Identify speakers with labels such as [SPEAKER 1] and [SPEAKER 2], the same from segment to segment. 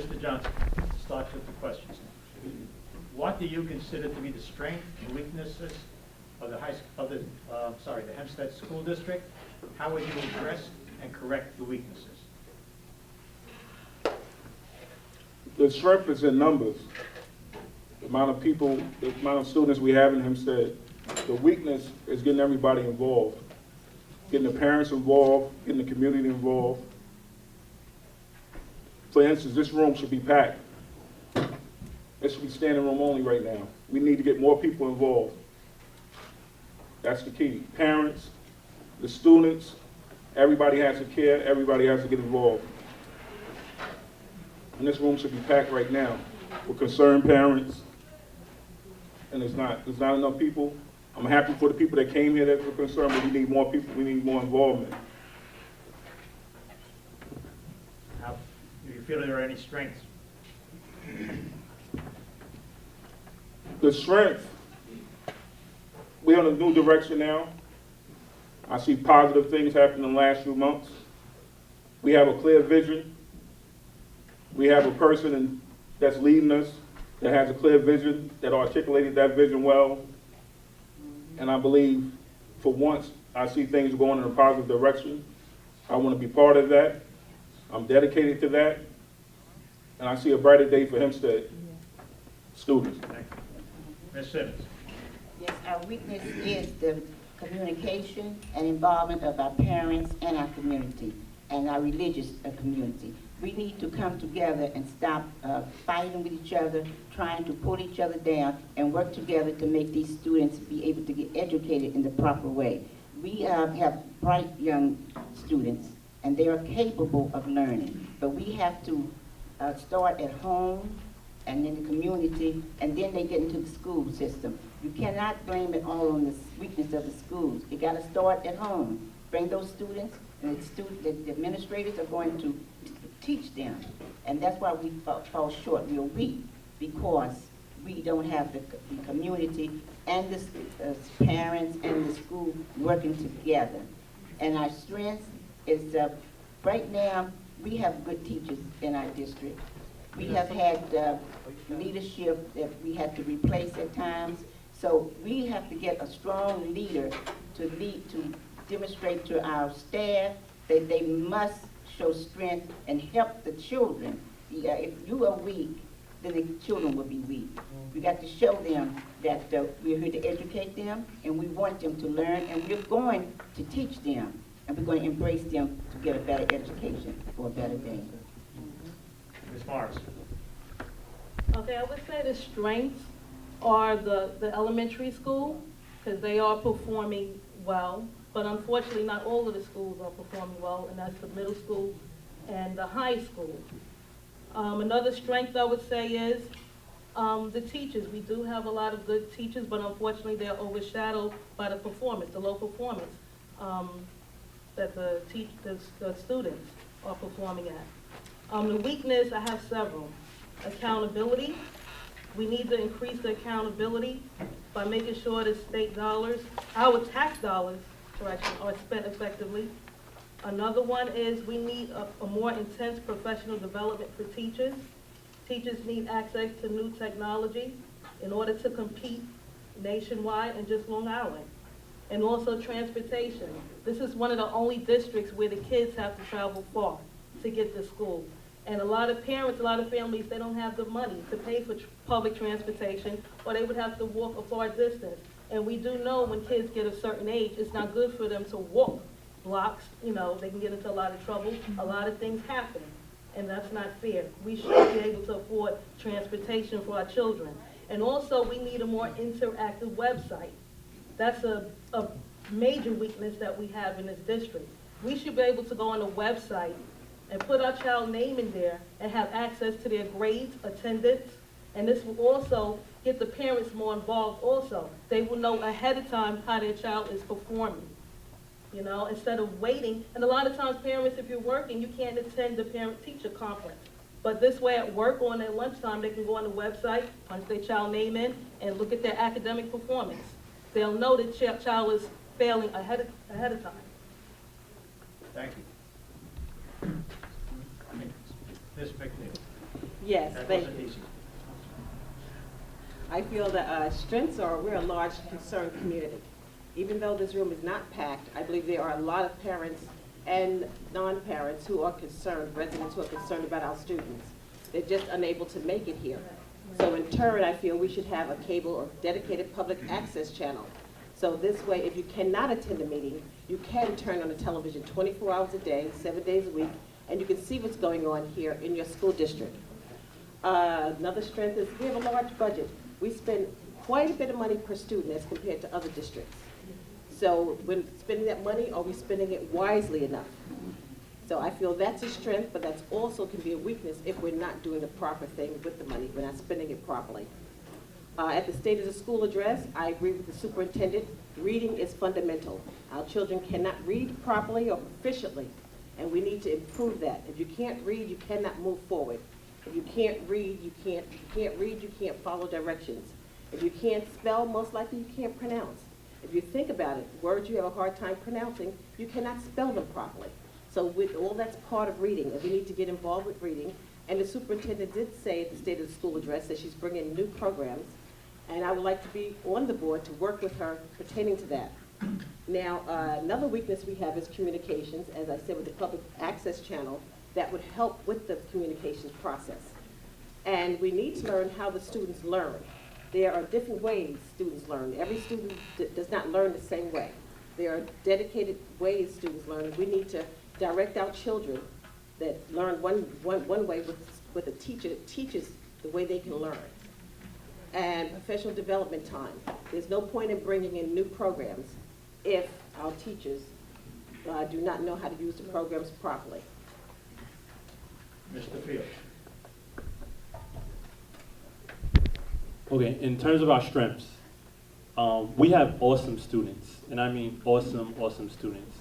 [SPEAKER 1] Mr. Johnson, start with the questions. What do you consider to be the strengths and weaknesses of the the Hempstead School District? How would you address and correct the weaknesses?
[SPEAKER 2] The strength is in numbers. The amount of people, the amount of students we have in Hempstead. The weakness is getting everybody involved. Getting the parents involved, getting the community involved. For instance, this room should be packed. It should be standing room only right now. We need to get more people involved. That's the key. Parents, the students, everybody has to care, everybody has to get involved. And this room should be packed right now with concerned parents. And there's not enough people. I'm happy for the people that came here that were concerned, but we need more people, we need more involvement.
[SPEAKER 1] How do you feel there are any strengths?
[SPEAKER 2] The strength, we're on a new direction now. I see positive things happening in the last few months. We have a clear vision. We have a person that's leading us that has a clear vision, that articulated that vision well. And I believe, for once, I see things going in a positive direction. I want to be part of that. I'm dedicated to that. And I see a brighter day for Hempstead students.
[SPEAKER 1] Thank you. Ms. Simmons.
[SPEAKER 3] Yes, our weakness is the communication and involvement of our parents and our community and our religious community. We need to come together and stop fighting with each other, trying to pull each other down, and work together to make these students be able to get educated in the proper way. We have bright young students, and they are capable of learning, but we have to start at home and in the community, and then they get into the school system. You cannot blame it all on the weakness of the schools. You got to start at home. Bring those students, and the administrators are going to teach them. And that's why we fall short. We're weak because we don't have the community and the parents and the school working together. And our strength is, right now, we have good teachers in our district. We have had leadership that we had to replace at times. So we have to get a strong leader to demonstrate to our staff that they must show strength and help the children. If you are weak, then the children will be weak. We got to show them that we're here to educate them, and we want them to learn, and we're going to teach them, and we're going to embrace them to get a better education for a better day.
[SPEAKER 1] Ms. Morris.
[SPEAKER 4] Okay, I would say the strengths are the elementary school, because they are performing well, but unfortunately not all of the schools are performing well, and that's the middle school and the high school. Another strength I would say is the teachers. We do have a lot of good teachers, but unfortunately they're overshadowed by the performance, the low performance that the students are performing at. The weakness, I have several. Accountability. We need to increase the accountability by making sure that state dollars, our tax dollars, are spent effectively. Another one is we need a more intense professional development for teachers. Teachers need access to new technology in order to compete nationwide and just Long Island. And also transportation. This is one of the only districts where the kids have to travel far to get to school. And a lot of parents, a lot of families, they don't have the money to pay for public transportation, or they would have to walk a far distance. And we do know when kids get a certain age, it's not good for them to walk blocks. You know, they can get into a lot of trouble. A lot of things happen, and that's not fair. We should be able to afford transportation for our children. And also, we need a more interactive website. That's a major weakness that we have in this district. We should be able to go on a website and put our child's name in there and have access to their grades, attendance, and this will also get the parents more involved also. They will know ahead of time how their child is performing, you know, instead of waiting. And a lot of times parents, if you're working, you can't attend the parent-teacher conference. But this way at work or on their lunchtime, they can go on the website, punch their child name in, and look at their academic performance. They'll know that child is failing ahead of time.
[SPEAKER 1] Thank you. Ms. McNeil.
[SPEAKER 5] Yes,
[SPEAKER 1] That
[SPEAKER 5] thank
[SPEAKER 1] wasn't
[SPEAKER 5] you.
[SPEAKER 1] easy.
[SPEAKER 5] I feel that strengths are, we're a large concerned community. Even though this room is not packed, I believe there are a lot of parents and non-parents who are concerned, residents who are concerned about our students. They're just unable to make it here. So in turn, I feel we should have a cable or dedicated public access channel. So this way, if you cannot attend a meeting, you can turn on the television 24 hours a day, 7 days a week, and you can see what's going on here in your school district. Another strength is we have a large budget. We spend quite a bit of money per student as compared to other districts. So when spending that money, are we spending it wisely enough? So I feel that's a strength, but that's also can be a weakness if we're not doing the proper thing with the money, we're not spending it properly. At the State of the School address, I agree with the superintendent. Reading is fundamental. Our children cannot read properly or proficiently, and we need to improve that. If you can't read, you cannot move forward. If you can't read, you can't follow directions. If you can't spell, most likely you can't pronounce. If you think about it, words you have a hard time pronouncing, you cannot spell them properly. So with all that's part of reading, and we need to get involved with reading. And the superintendent did say at the State of the School address that she's bringing new programs, and I would like to be on the board to work with her pertaining to that. Now, another weakness we have is communications, as I said, with the public access channel, that would help with the communications process. And we need to learn how the students learn. There are different ways students learn. Every student does not learn the same way. There are dedicated ways students learn. We need to direct our children that learn one way with a teacher that teaches the way they can learn. And professional development time. There's no point in bringing in new programs if our teachers do not know how to use the programs properly.
[SPEAKER 1] Mr. Fields.
[SPEAKER 6] Okay, in terms of our strengths, we have awesome students, and I mean awesome, awesome students.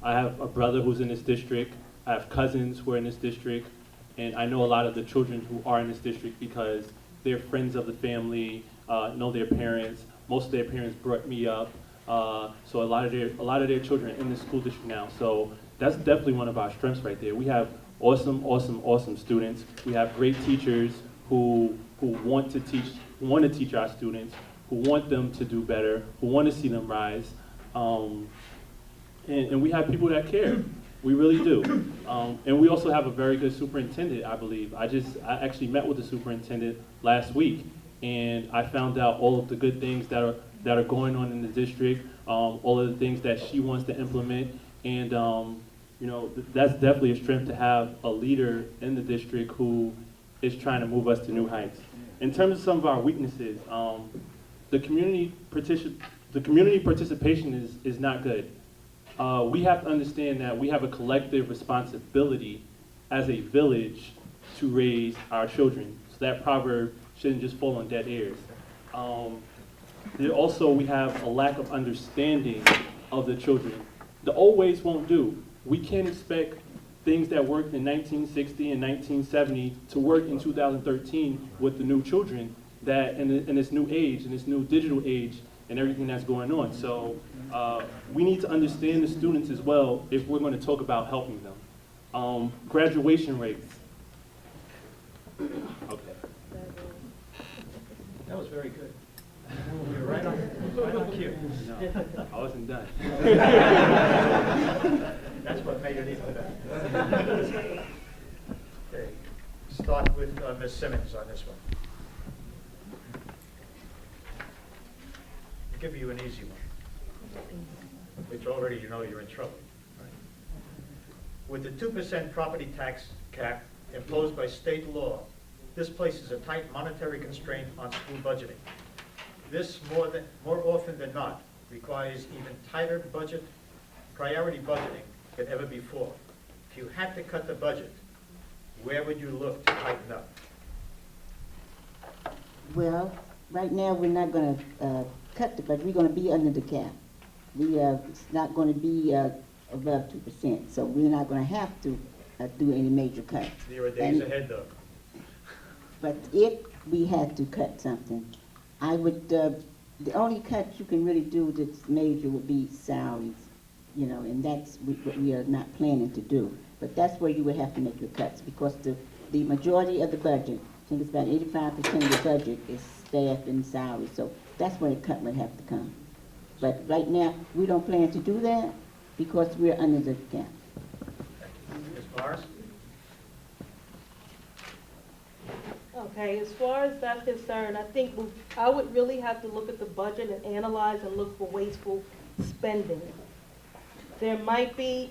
[SPEAKER 6] I have a brother who's in this district, I have cousins who are in this district, and I know a lot of the children who are in this district because they're friends of the family, know their parents. Most of their parents brought me up, so a lot of their children are in the school district now. So that's definitely one of our strengths right there. We have awesome, awesome, awesome students. We have great teachers who want to teach our students, who want them to do better, who want to see them rise. And we have people that care. We really do. And we also have a very good superintendent, I believe. I actually met with the superintendent last week, and I found out all of the good things that are going on in the district, all of the things that she wants to implement, and you know, that's definitely a strength to have a leader in the district who is trying to move us to new heights. In terms of some of our weaknesses, the community participation is not good. We have to understand that we have a collective responsibility as a village to raise our children. So that proverb shouldn't just fall on deaf ears. We have a lack of understanding of the children. The old ways won't do. We can't expect things that worked in 1960 and 1970 to work in 2013 with the new children that in this new age, in this new digital age, and everything that's going on. So we need to understand the students as well if we're going to talk about helping them. Graduation rates. Okay.
[SPEAKER 1] That was very good. You're right on cue.
[SPEAKER 6] No, I wasn't done.
[SPEAKER 1] That's what made it even better. Okay, start with Ms. Simmons on this one. I'll give you an easy one, which already you know you're in trouble. With the 2% property tax cap imposed by state law, this places a tight monetary constraint on school budgeting. This, more often than not, requires even tighter priority budgeting than ever before. If you had to cut the budget, where would you look to tighten up?
[SPEAKER 3] Well, right now, we're not going to cut the budget. We're going to be under the cap. It's not going to be above 2%, so we're not going to have to do any major cuts.
[SPEAKER 1] There are days ahead, though.
[SPEAKER 3] But if we had to cut something, I would, the only cut you can really do that's major would be salaries, you know, and that's what we are not planning to do. But that's where you would have to make your cuts, because the majority of the budget, I think it's about 85% of the budget is staff and salary, so that's where the cut would have to come. But right now, we don't plan to do that because we're under the cap.
[SPEAKER 1] Ms. Morris?
[SPEAKER 4] Okay, as far as that's concerned, I think I would really have to look at the budget and analyze and look for wasteful spending. There might be,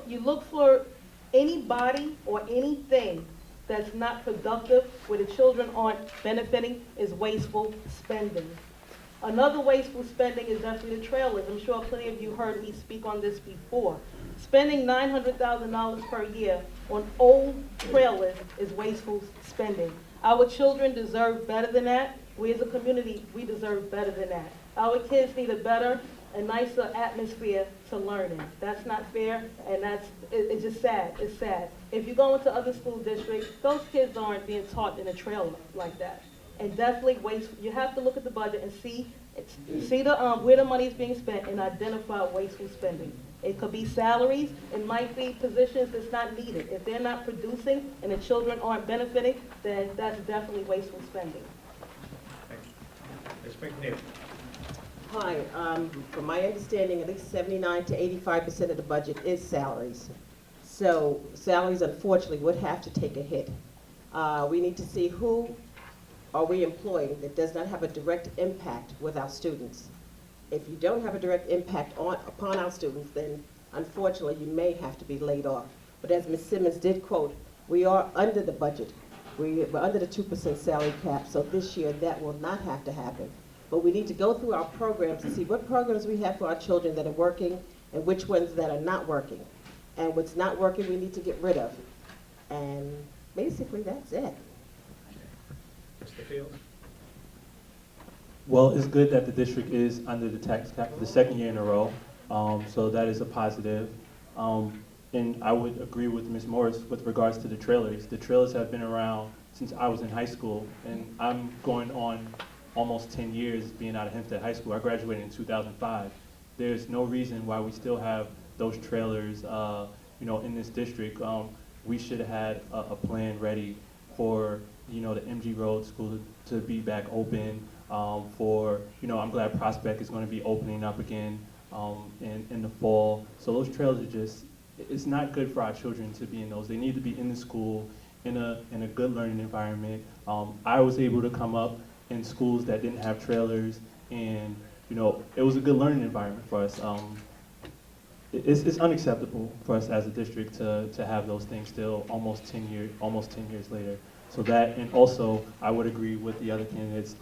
[SPEAKER 4] you look for anybody or anything that's not productive, where the children aren't benefiting, is wasteful spending. Another wasteful spending is definitely the trailers. I'm sure plenty of you heard me speak on this before. Spending $900,000 per year on old trailers is wasteful spending. Our children deserve better than that. We as a community, we deserve better than that. Our kids need a better and nicer atmosphere to learn in. That's not fair, and it's just sad. It's sad. If you go into other school districts, those kids aren't being taught in a trailer like that. And definitely you have to look at the budget and see where the money is being spent and identify wasteful spending. It could be salaries, it might be positions that's not needed. If they're not producing and the children aren't benefiting, then that's definitely wasteful spending.
[SPEAKER 1] Ms. McNeil?
[SPEAKER 5] Hi, from my understanding, at least 79 to 85% of the budget is salaries. So salaries unfortunately would have to take a hit. We need to see who are we employing that does not have a direct impact with our students. If you don't have a direct impact upon our students, then unfortunately you may have to be laid off. But as Ms. Simmons did quote, we are under the budget. We're under the 2% salary cap, so this year that will not have to happen. But we need to go through our programs to see what programs we have for our children that are working and which ones that are not working. And what's not working, we need to get rid of. And basically, that's it.
[SPEAKER 1] Mr. Fields?
[SPEAKER 6] Well, it's good that the district is under the tax cap for the second year in a row, so that is a positive. And I would agree with Ms. Morris with regards to the trailers. The trailers have been around since I was in high school, and I'm going on almost 10 years being out of Hempstead High School. I graduated in 2005. There's no reason why we still have those trailers, in this district. We should have had a plan ready for, the MG Road School to be back open. I'm glad Prospect is going to be opening up again in the fall. So those trailers are just, it's not good for our children to be in those. They need to be in the school, in a good learning environment. I was able to come up in schools that didn't have trailers, and it was a good learning environment for us. It's unacceptable for us as a district to have those things still almost 10 years later. So that, and also I would agree with the other candidates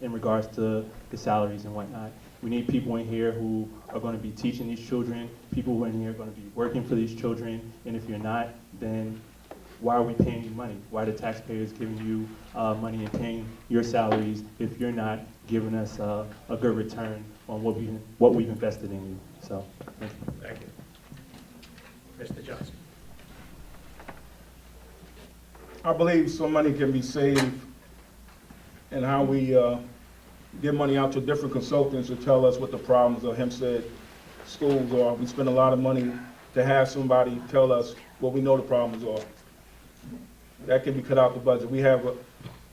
[SPEAKER 6] in regards to the salaries and whatnot. We need people in here who are going to be teaching these children, people who are in here are going to be working for these children, and if you're not, then why are we paying you money? Why are the taxpayers giving you money and paying your salaries if you're not giving us a good return on what we've invested in you? So, thank you.
[SPEAKER 1] Thank you. Mr. Johnson?
[SPEAKER 2] I believe some money can be saved in how we give money out to different consultants to tell us what the problems of Hempstead schools are. We spend a lot of money to have somebody tell us what we know the problems are. That can be cut out the budget. We have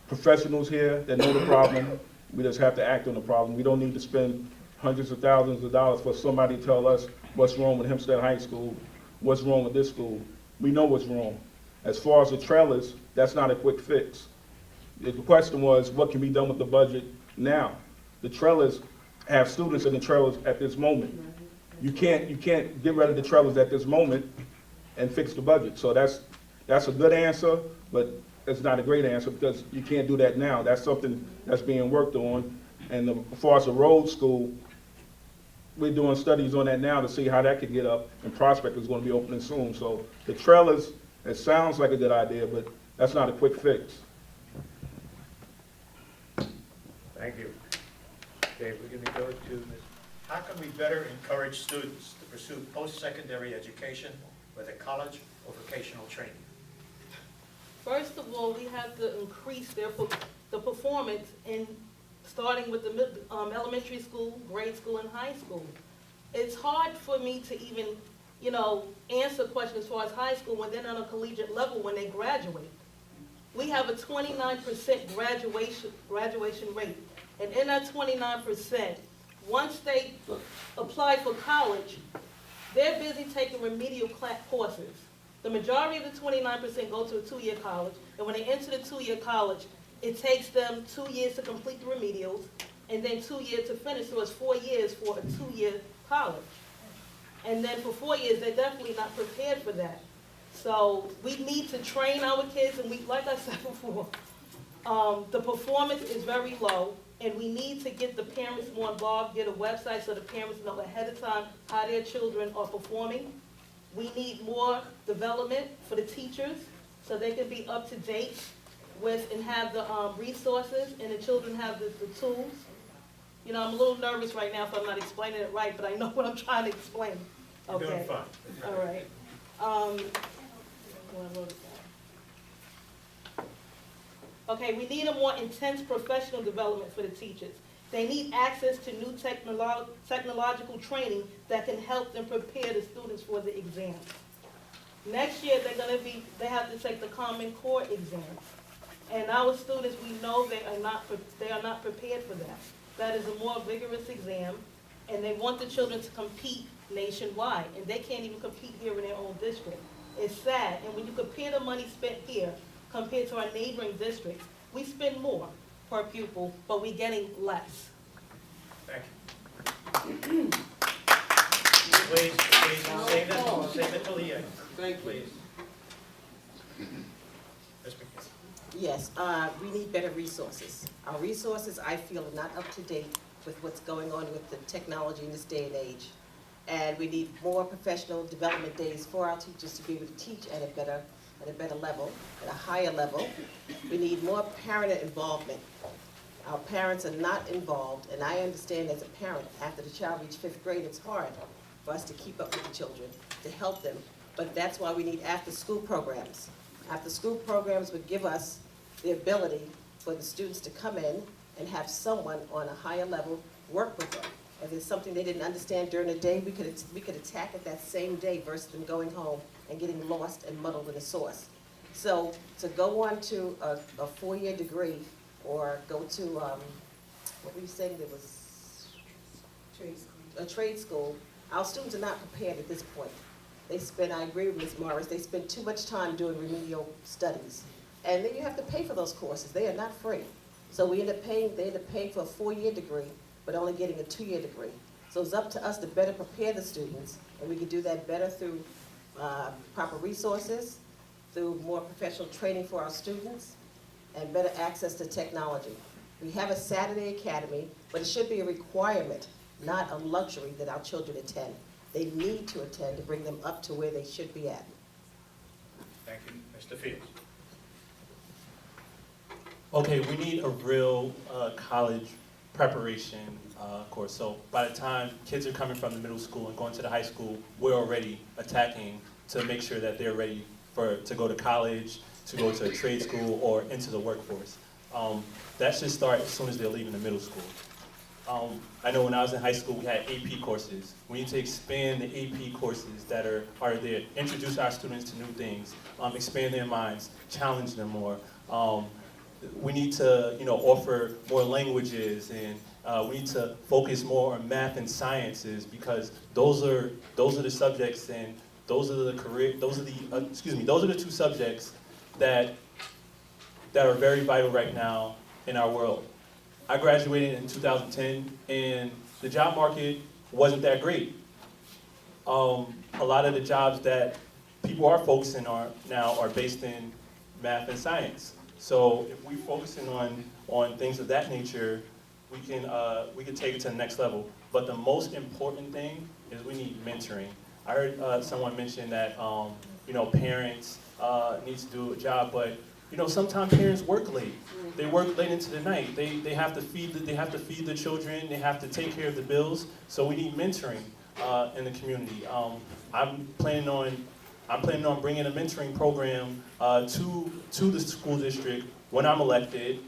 [SPEAKER 2] professionals here that know the problem. We just have to act on the problem. We don't need to spend hundreds of thousands of dollars for somebody to tell us what's wrong with Hempstead High School, what's wrong with this school. We know what's wrong. As far as the trailers, that's not a quick fix. The question was, what can be done with the budget now? The trailers have students in the trailers at this moment. You can't get rid of the trailers at this moment and fix the budget. So that's a good answer, but it's not a great answer because you can't do that now. That's something that's being worked on. And as far as the road school, we're doing studies on that now to see how that could get up, and Prospect is going to be opening soon. So the trailers, it sounds like a good idea, but that's not a quick fix.
[SPEAKER 1] Thank you. Dave, we're going to go to Ms. How can we better encourage students to pursue post-secondary education, whether college or vocational training?
[SPEAKER 4] First of all, we have to increase the performance in starting with the elementary school, grade school, and high school. It's hard for me to even answer questions as far as high school when they're not on a collegiate level when they graduate. We have a 29% graduation rate. And in that 29%, once they apply for college, they're busy taking remedial courses. The majority of the 29% go to a 2-year college, and when they enter the 2-year college, it takes them 2 years to complete the remedials, and then 2 years to finish, so it's 4 years for a 2-year college. And then for 4 years, they're definitely not prepared for that. So we need to train our kids, and like I said before, the performance is very low, and we need to get the parents more involved, get a website so the parents know ahead of time how their children are performing. We need more development for the teachers so they can be up to date with and have the resources, and the children have the tools. I'm a little nervous right now if I'm not explaining it right, but I know what I'm trying to explain. Okay.
[SPEAKER 1] You're doing fine.
[SPEAKER 4] All right. Okay, we need a more intense professional development for the teachers. They need access to new technological training that can help them prepare the students for the exams. Next year, they have to take the Common Core exams. And our students, we know they are not prepared for that. That is a more vigorous exam, and they want the children to compete nationwide, and they can't even compete here in their own district. It's sad, and when you compare the money spent here compared to our neighboring districts, we spend more per pupil, but we're getting less.
[SPEAKER 1] Thank you. Please, save it till the end.
[SPEAKER 7] Thank you.
[SPEAKER 1] Please. Ms. McKinney.
[SPEAKER 5] Yes, we need better resources. Our resources, I feel, are not up to date with what's going on with the technology in this day and age. And we need more professional development days for our teachers to be able to teach at a better level, at a higher level. We need more parent involvement. Our parents are not involved, and I understand as a parent, after the child reaches 5th grade, it's hard for us to keep up with the children, to help them. But that's why we need after-school programs. After-school programs would give us the ability for the students to come in and have someone on a higher level work with them. If there's something they didn't understand during the day, we could attack it that same day versus them going home and getting lost and muddled in the source. So to go on to a 4-year degree or go to, what were you saying, there was? A trade school. Our students are not prepared at this point. I agree with Ms. Morris, they spend too much time doing remedial studies. And then you have to pay for those courses. They are not free. So they end up paying for a 4-year degree, but only getting a 2-year degree. So it's up to us to better prepare the students, and we can do that better through proper resources, through more professional training for our students, and better access to technology. We have a Saturday Academy, but it should be a requirement, not a luxury that our children attend. They need to attend to bring them up to where they should be at.
[SPEAKER 1] Thank you. Mr. Fields.
[SPEAKER 6] Okay, we need a real college preparation course. So by the time kids are coming from the middle school and going to the high school, we're already attacking to make sure that they're ready to go to college, to go to a trade school, or into the workforce. That should start as soon as they're leaving the middle school. I know when I was in high school, we had AP courses. We need to expand the AP courses that are there, introduce our students to new things, expand their minds, challenge them more. We need to, offer more languages, and we need to focus more on math and sciences, because those are the subjects, and those are the two subjects that are very vital right now in our world. I graduated in 2010, and the job market wasn't that great. A lot of the jobs that people are focusing on now are based in math and science. So if we're focusing on things of that nature, we can take it to the next level. But the most important thing is we need mentoring. I heard someone mention that parents need to do a job, but sometimes parents work late. They work late into the night. They have to feed the children. They have to take care of the bills. So we need mentoring in the community. I'm planning on bringing a mentoring program to the school district when I'm elected,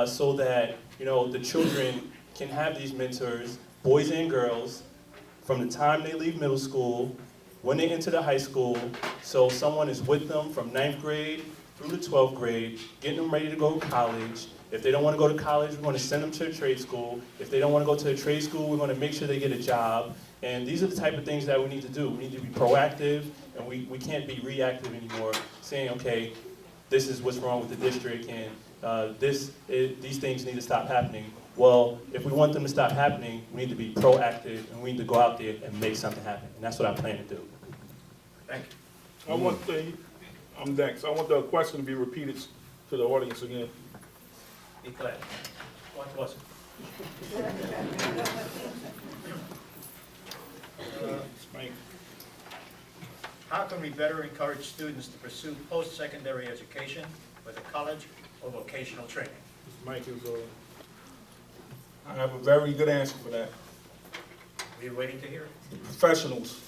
[SPEAKER 6] so that the children can have these mentors, boys and girls, from the time they leave middle school, when they enter the high school, so someone is with them from 9th grade through the 12th grade, getting them ready to go to college. If they don't want to go to college, we're going to send them to a trade school. If they don't want to go to a trade school, we're going to make sure they get a job. And these are the type of things that we need to do. We need to be proactive, and we can't be reactive anymore, saying, okay, this is what's wrong with the district, and these things need to stop happening. Well, if we want them to stop happening, we need to be proactive, and we need to go out there and make something happen. And that's what I plan to do.
[SPEAKER 1] Thank you.
[SPEAKER 2] I'm next. I want the question to be repeated to the audience again.
[SPEAKER 1] Be glad. What was it?
[SPEAKER 2] Spank.
[SPEAKER 1] How can we better encourage students to pursue post-secondary education, whether college or vocational training?
[SPEAKER 2] Mike is, I have a very good answer for that.
[SPEAKER 1] We're waiting to hear it.
[SPEAKER 2] The professionals.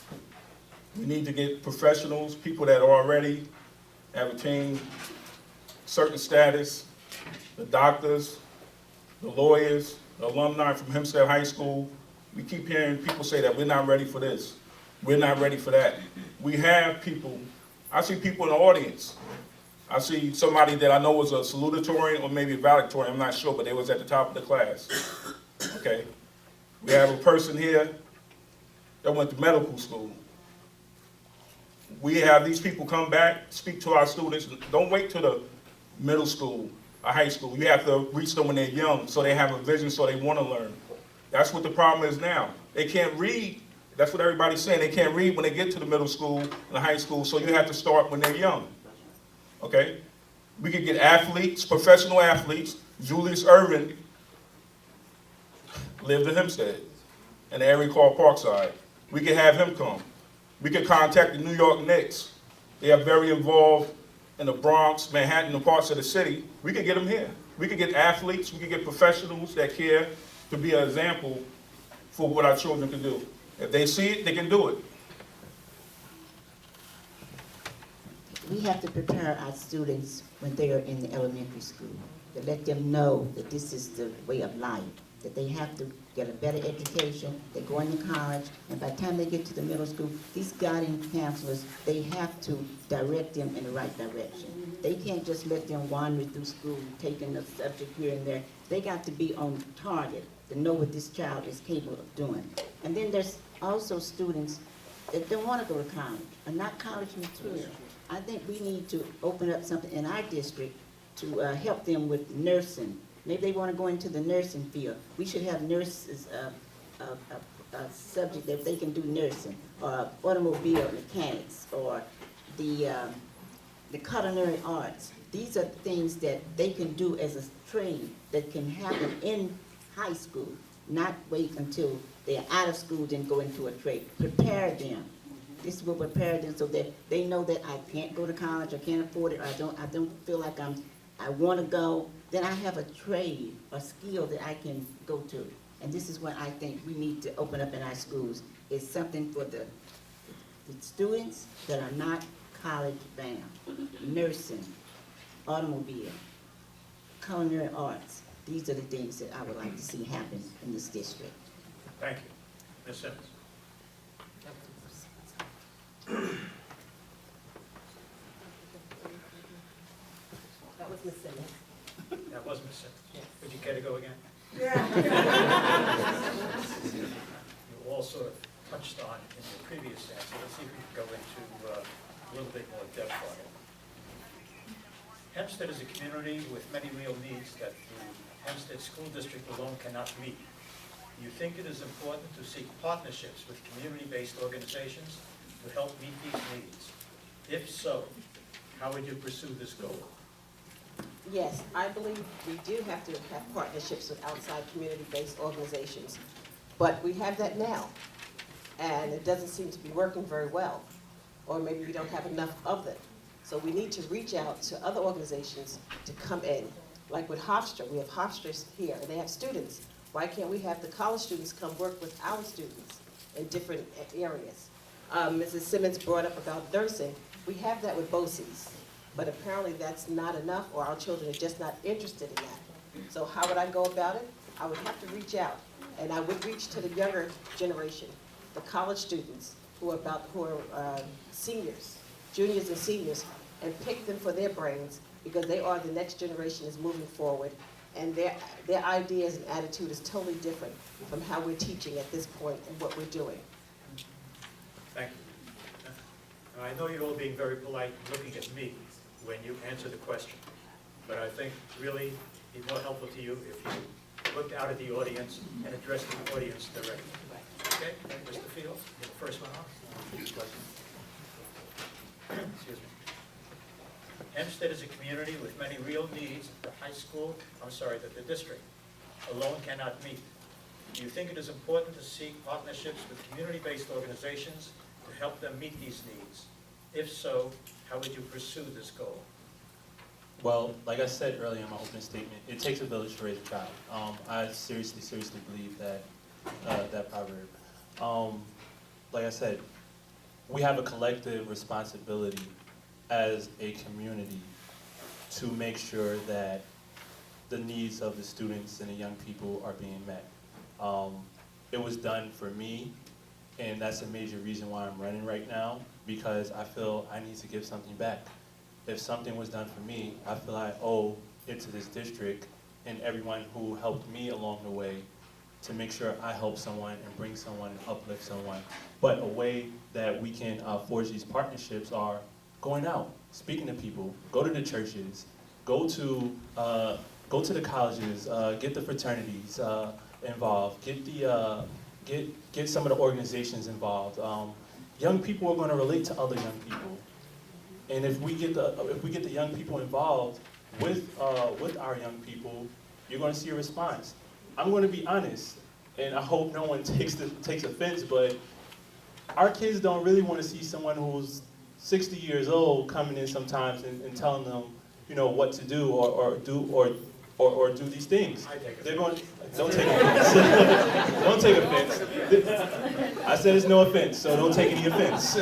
[SPEAKER 2] We need to get professionals, people that already have attained certain status, the doctors, the lawyers, the alumni from Hempstead High School. We keep hearing people say that we're not ready for this. We're not ready for that. We have people. I see people in the audience. I see somebody that I know was a salutatorian or maybe a valedictorian, I'm not sure, but they was at the top of the class. Okay. We have a person here that went to medical school. We have these people come back, speak to our students. Don't wait till the middle school or high school. You have to reach them when they're young so they have a vision, so they want to learn. That's what the problem is now. They can't read. That's what everybody's saying. They can't read when they get to the middle school and the high school, so you have to start when they're young. Okay? We could get athletes, professional athletes. Julius Irvin lived in Hempstead, in an area called Parkside. We could have him come. We could contact the New York Knicks. They are very involved in the Bronx, Manhattan, and parts of the city. We could get them here. We could get athletes. We could get professionals that care to be an example for what our children can do. If they see it, they can do it.
[SPEAKER 3] We have to prepare our students when they are in the elementary school, to let them know that this is the way of life, that they have to get a better education, they go into college, and by the time they get to the middle school, these guidance counselors, they have to direct them in the right direction. They can't just let them wander through school, taking a subject here and there. They got to be on target to know what this child is capable of doing. And then there's also students that don't want to go to college, are not college material. I think we need to open up something in our district to help them with nursing. Maybe they want to go into the nursing field. We should have nurses, a subject that they can do nursing, or automobile mechanics, or the culinary arts. These are things that they can do as a training that can happen in high school, not wait until they're out of school then go into a trade. Prepare them. This will prepare them so that they know that I can't go to college, I can't afford it, or I don't feel like I want to go. Then I have a trade, a skill that I can go to. And this is what I think we need to open up in our schools, is something for the students that are not college bound. Nursing, automobile, culinary arts. These are the things that I would like to see happen in this district.
[SPEAKER 1] Thank you. Ms. Simmons.
[SPEAKER 5] That was Ms. Simmons.
[SPEAKER 1] That was Ms. Simmons. Would you care to go again? You all sort of touched on it in your previous answer. Let's see if we can go into a little bit more depth on it. Hempstead is a community with many real needs that the Hempstead School District alone cannot meet. Do you think it is important to seek partnerships with community-based organizations to help meet these needs? If so, how would you pursue this goal?
[SPEAKER 5] Yes, I believe we do have to have partnerships with outside community-based organizations, but we have that now, and it doesn't seem to be working very well, or maybe we don't have enough of them. So we need to reach out to other organizations to come in. Like with Hofstra, we have Hofstras here, and they have students. Why can't we have the college students come work with our students in different areas? Mrs. Simmons brought up about nursing. We have that with BOCES, but apparently that's not enough, or our children are just not interested in that. So how would I go about it? I would have to reach out, and I would reach to the younger generation, the college students, who are seniors, juniors and seniors, and pick them for their brains, because they are the next generation is moving forward, and their ideas and attitude is totally different from how we're teaching at this point and what we're doing.
[SPEAKER 1] Thank you. Now, I know you're all being very polite, looking at me when you answer the question, but I think really it'd be more helpful to you if you looked out at the audience and addressed the audience directly. Okay, Mr. Field, you're the first one on. Excuse me. Hempstead is a community with many real needs that the district alone cannot meet. Do you think it is important to seek partnerships with community-based organizations to help them meet these needs? If so, how would you pursue this goal?
[SPEAKER 6] Well, like I said earlier in my opening statement, it takes a village to raise a child. I seriously believe that proverb. Like I said, we have a collective responsibility as a community to make sure that the needs of the students and the young people are being met. It was done for me, and that's a major reason why I'm running right now, because I feel I need to give something back. If something was done for me, I feel I owe it to this district and everyone who helped me along the way to make sure I help someone and bring someone and uplift someone. But a way that we can forge these partnerships are going out, speaking to people, go to the churches, go to the colleges, get the fraternities involved, get some of the organizations involved. Young people are going to relate to other young people, and if we get the young people involved with our young people, you're going to see a response. I'm going to be honest, and I hope no one takes offense, but our kids don't really want to see someone who's 60 years old coming in sometimes and telling them, you know, what to do or do these things. They're going. Don't take offense. Don't take offense. I said it's no offense, so don't take any offense.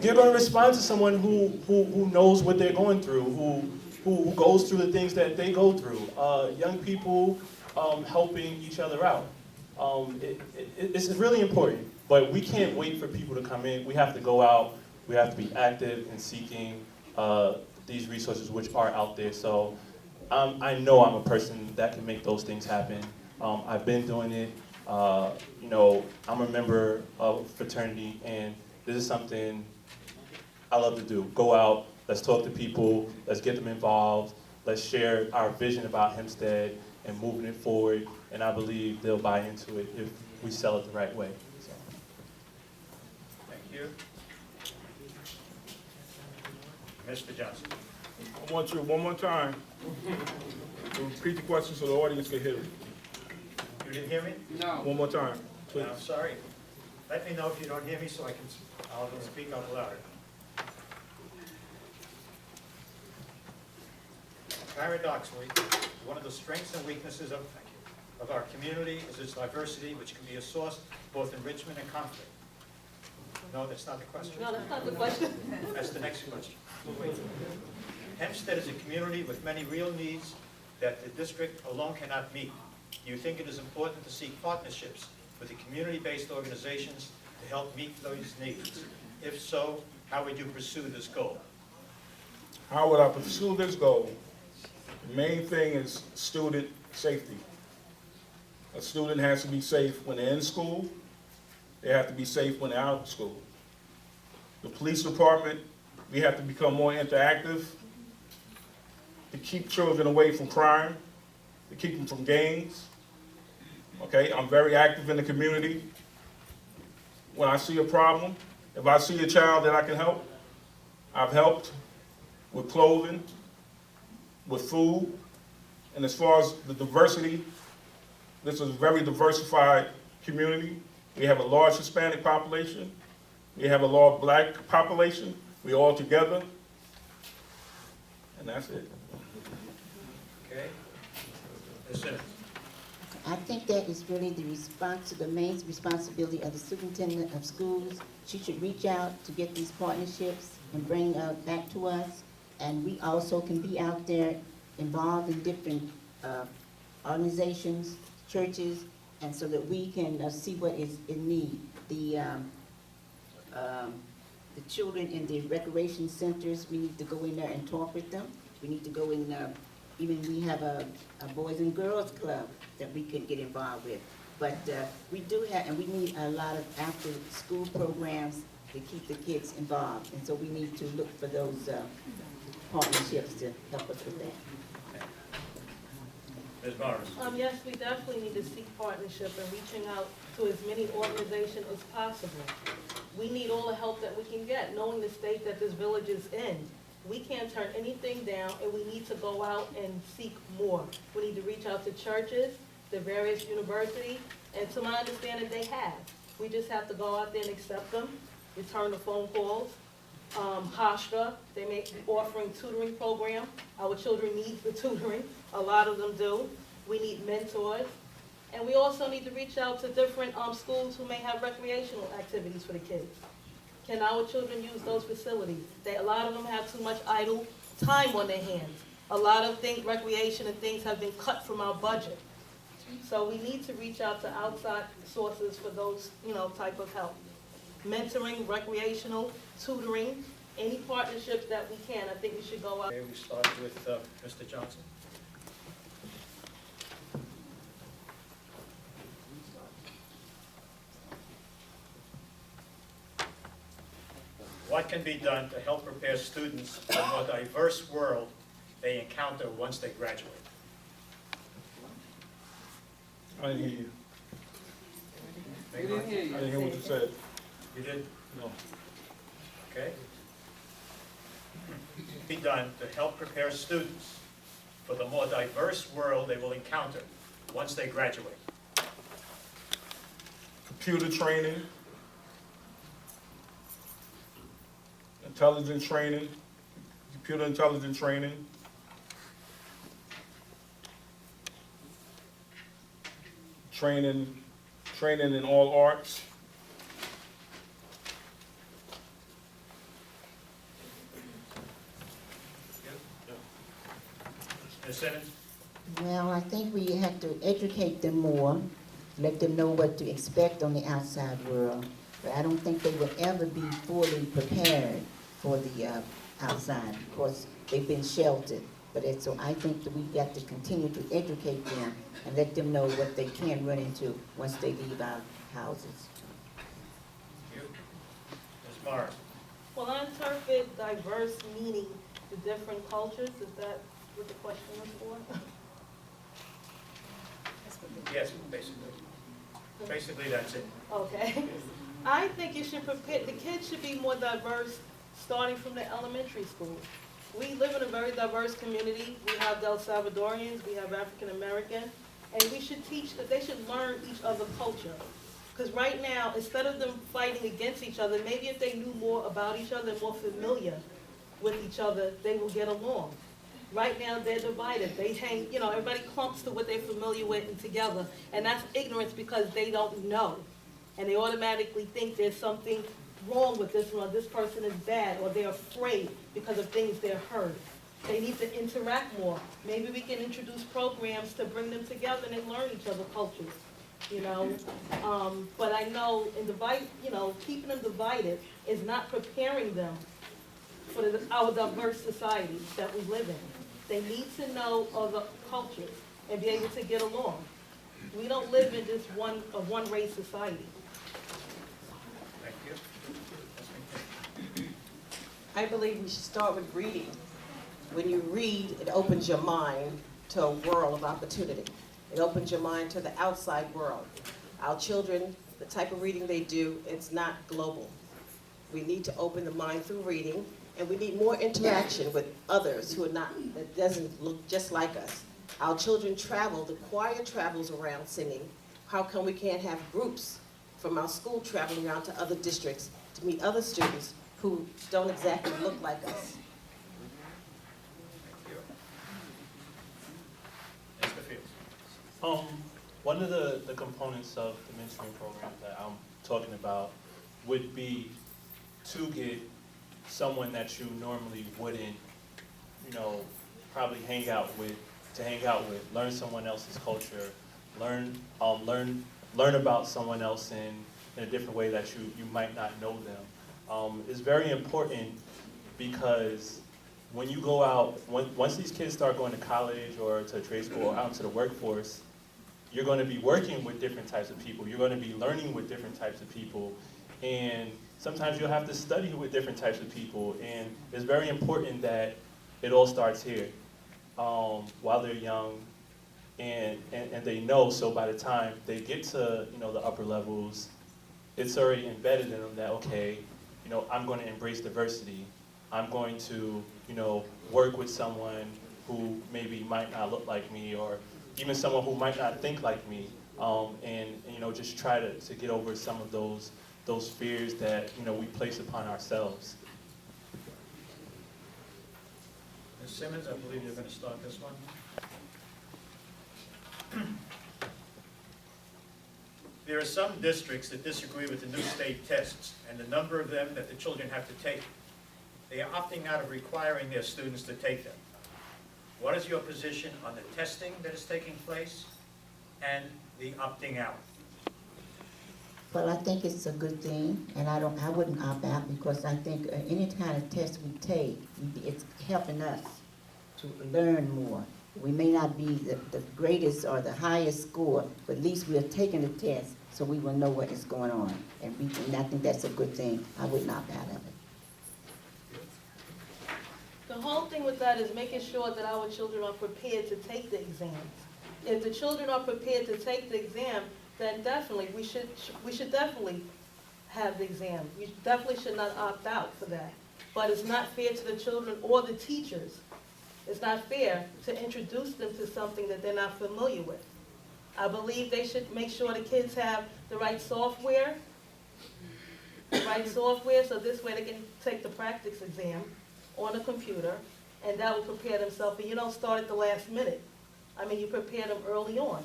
[SPEAKER 6] You're going to respond to someone who knows what they're going through, who goes through the things that they go through. Young people helping each other out. It's really important, but we can't wait for people to come in. We have to go out. We have to be active in seeking these resources which are out there. So I know I'm a person that can make those things happen. I've been doing it. You know, I'm a member of a fraternity, and this is something I love to do. Go out, let's talk to people, let's get them involved, let's share our vision about Hempstead and moving it forward, and I believe they'll buy into it if we sell it the right way. So.
[SPEAKER 1] Thank you. Mr. Johnson.
[SPEAKER 2] I want you one more time to repeat the question so the audience can hear it.
[SPEAKER 1] You didn't hear me?
[SPEAKER 7] No.
[SPEAKER 2] One more time, please.
[SPEAKER 1] I'm sorry. Let me know if you don't hear me so I'll speak up louder. Paradoxically, one of the strengths and weaknesses of our community is its diversity, which can be a source of both enrichment and conflict. No, that's not the question.
[SPEAKER 4] No, that's not the question.
[SPEAKER 1] That's the next question. Hempstead is a community with many real needs that the district alone cannot meet. Do you think it is important to seek partnerships with the community-based organizations to help meet those needs? If so, how would you pursue this goal?
[SPEAKER 2] How would I pursue this goal? The main thing is student safety. A student has to be safe when they're in school. They have to be safe when they're out of school. The police department, we have to become more interactive to keep children away from crime, to keep them from gangs. Okay, I'm very active in the community. When I see a problem, if I see a child that I can help, I've helped with clothing, with food, and as far as the diversity, this is a very diversified community. We have a large Hispanic population. We have a large black population. We all together, and that's it.
[SPEAKER 1] Okay? Ms. Simmons.
[SPEAKER 3] I think that is really the main responsibility of the superintendent of schools. She should reach out to get these partnerships and bring back to us. And we also can be out there involved in different organizations, churches, and so that we can see what is in need. The children in the recreation centers, we need to go in there and talk with them. We need to go in, even we have a Boys and Girls Club that we can get involved with. But we do have, and we need a lot of after-school programs to keep the kids involved. And so we need to look for those partnerships to help us with that.
[SPEAKER 1] Ms. Morris?
[SPEAKER 4] Yes, we definitely need to seek partnership and reaching out to as many organizations as possible. We need all the help that we can get, knowing the state that this village is in. We can't turn anything down, and we need to go out and seek more. We need to reach out to churches, the various universities, and to my understanding, they have. We just have to go out there and accept them, return the phone calls. Hofstra, they may be offering tutoring program. Our children need the tutoring. A lot of them do. We need mentors. And we also need to reach out to different schools who may have recreational activities for the kids. Can our children use those facilities? A lot of them have too much idle time on their hands. A lot of things, recreation and things have been cut from our budget. So we need to reach out to outside sources for those, type of help. Mentoring, recreational, tutoring, any partnerships that we can, I think we should go out.
[SPEAKER 1] Okay, we start with Mr. Johnson. What can be done to help prepare students for the more diverse world they encounter once they graduate?
[SPEAKER 2] I didn't hear you.
[SPEAKER 1] We didn't hear
[SPEAKER 2] I didn't hear what you said.
[SPEAKER 1] You did?
[SPEAKER 2] No.
[SPEAKER 1] Okay. Be done to help prepare students for the more diverse world they will encounter once they graduate.
[SPEAKER 2] Computer training, intelligence training, computer intelligence training, training in all arts.
[SPEAKER 1] Ms. Simmons?
[SPEAKER 3] Well, I think we have to educate them more, let them know what to expect on the outside world. But I don't think they will ever be fully prepared for the outside because they've been sheltered. So I think that we've got to continue to educate them and let them know what they can run into once they leave our houses.
[SPEAKER 1] You? Ms. Morris?
[SPEAKER 4] Well, I interpret diverse meaning the different cultures. Is that what the question was for?
[SPEAKER 1] Yes, basically. Basically, that's it.
[SPEAKER 4] Okay. I think you should prepare, the kids should be more diverse starting from the elementary school. We live in a very diverse community. We have Del Salvadorians, we have African American, and we should teach that they should learn each other's culture. Because right now, instead of them fighting against each other, maybe if they knew more about each other, more familiar with each other, they will get along. Right now, they're divided. They hang, everybody clumps to what they're familiar with and together. And that's ignorance because they don't know. And they automatically think there's something wrong with this one, or this person is bad, or they're afraid because of things they've heard. They need to interact more. Maybe we can introduce programs to bring them together and learn each other's cultures, But I know keeping them divided is not preparing them for our diverse society that we live in. They need to know other cultures and be able to get along. We don't live in just one race society.
[SPEAKER 1] Thank you.
[SPEAKER 5] I believe we should start with reading. When you read, it opens your mind to a world of opportunity. It opens your mind to the outside world. Our children, the type of reading they do, it's not global. We need to open the mind through reading, and we need more interaction with others who are not, that doesn't look just like us. Our children travel, the choir travels around singing. How come we can't have groups from our school traveling around to other districts to meet other students who don't exactly look like us?
[SPEAKER 1] Mr. Fields?
[SPEAKER 6] One of the components of the mentoring program that I'm talking about would be to get someone that you normally wouldn't, probably hang out with, learn someone else's culture, learn learn about someone else in a different way that you might not know them. It's very important because when you go out, once these kids start going to college or to trade school or out into the workforce, you're going to be working with different types of people. You're going to be learning with different types of people. And sometimes you'll have to study with different types of people. And it's very important that it all starts here while they're young and they know, so by the time they get to the upper levels, it's already embedded in them that, okay, I'm going to embrace diversity. I'm going to work with someone who maybe might not look like me, or even someone who might not think like me, and just try to get over some of those fears that we place upon ourselves.
[SPEAKER 1] Ms. Simmons, I believe you're going to start this one. There are some districts that disagree with the new state tests and the number of them that the children have to take. They are opting out of requiring their students to take them. What is your position on the testing that is taking place and the opting out?
[SPEAKER 3] Well, I think it's a good thing, and I wouldn't opt out, because I think any kind of test we take, it's helping us to learn more. We may not be the greatest or the highest score, but at least we are taking the test so we will know what is going on. And I think that's a good thing. I wouldn't opt out of it.
[SPEAKER 4] The whole thing with that is making sure that our children are prepared to take the exams. If the children are prepared to take the exam, then definitely, we should definitely have the exam. We definitely should not opt out for that. But it's not fair to the children or the teachers. It's not fair to introduce them to something that they're not familiar with. I believe they should make sure the kids have the right software, so this way they can take the practice exam on a computer, and that will prepare themselves. And you don't start at the last minute. I mean, you prepare them early on,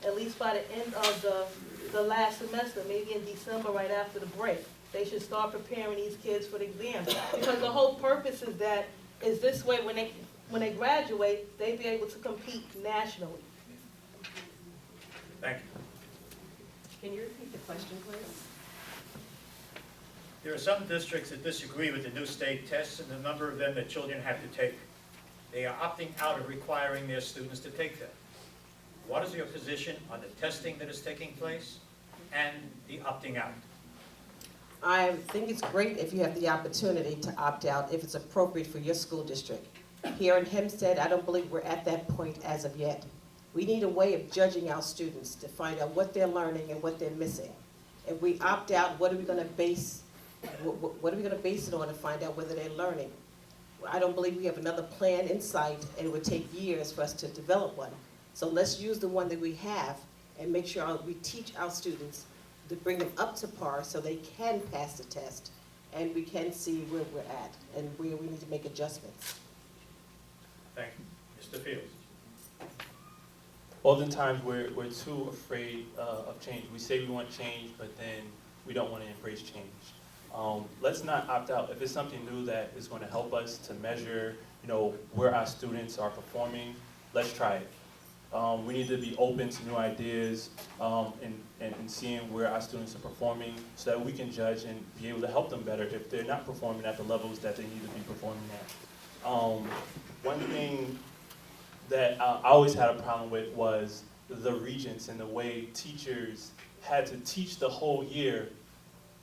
[SPEAKER 4] at least by the end of the last semester, maybe in December, right after the break. They should start preparing these kids for the exam. Because the whole purpose is this way, when they graduate, they be able to compete nationally.
[SPEAKER 1] Thank you.
[SPEAKER 5] Can you repeat the question, please?
[SPEAKER 1] There are some districts that disagree with the new state tests and the number of them that children have to take. They are opting out of requiring their students to take them. What is your position on the testing that is taking place and the opting out?
[SPEAKER 5] I think it's great if you have the opportunity to opt out if it's appropriate for your school district. Here in Hempstead, I don't believe we're at that point as of yet. We need a way of judging our students to find out what they're learning and what they're missing. If we opt out, what are we going to base it on to find out whether they're learning? I don't believe we have another plan in sight, and it would take years for us to develop one. So let's use the one that we have and make sure we teach our students to bring them up to par so they can pass the test, and we can see where we're at and where we need to make adjustments.
[SPEAKER 1] Thank you. Mr. Fields.
[SPEAKER 6] Oftentimes we're too afraid of change. We say we want change, but then we don't want to embrace change. Let's not opt out. If it's something new that is going to help us to measure, where our students are performing, let's try it. We need to be open to new ideas and seeing where our students are performing so that we can judge and be able to help them better if they're not performing at the levels that they need to be performing at. One thing that I always had a problem with was the regents and the way teachers had to teach the whole year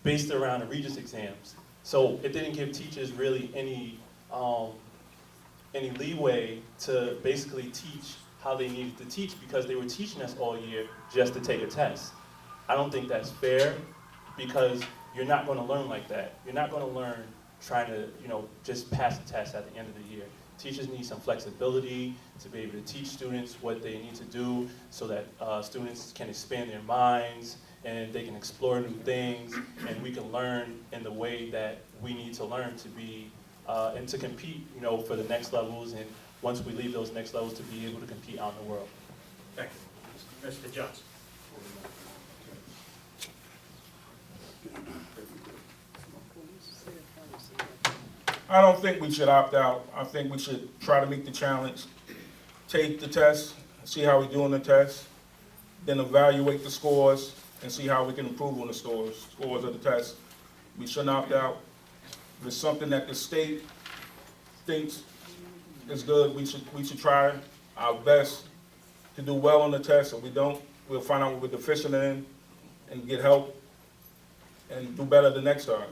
[SPEAKER 6] based around the Regents exams. So it didn't give teachers really any leeway to basically teach how they needed to teach, because they were teaching us all year just to take a test. I don't think that's fair, because you're not going to learn like that. You're not going to learn trying to just pass the test at the end of the year. Teachers need some flexibility to be able to teach students what they need to do so that students can expand their minds and they can explore new things, and we can learn in the way that we need to learn to be and to compete, for the next levels, and once we leave those next levels, to be able to compete out in the world.
[SPEAKER 1] Thank you. Mr. Johnson.
[SPEAKER 2] I don't think we should opt out. I think we should try to meet the challenge, take the test, see how we do on the test, then evaluate the scores, and see how we can improve on the scores of the test. We shouldn't opt out. If it's something that the state thinks is good, we should try our best to do well on the test. If we don't, we'll find out what we're deficient in and get help and do better the next time.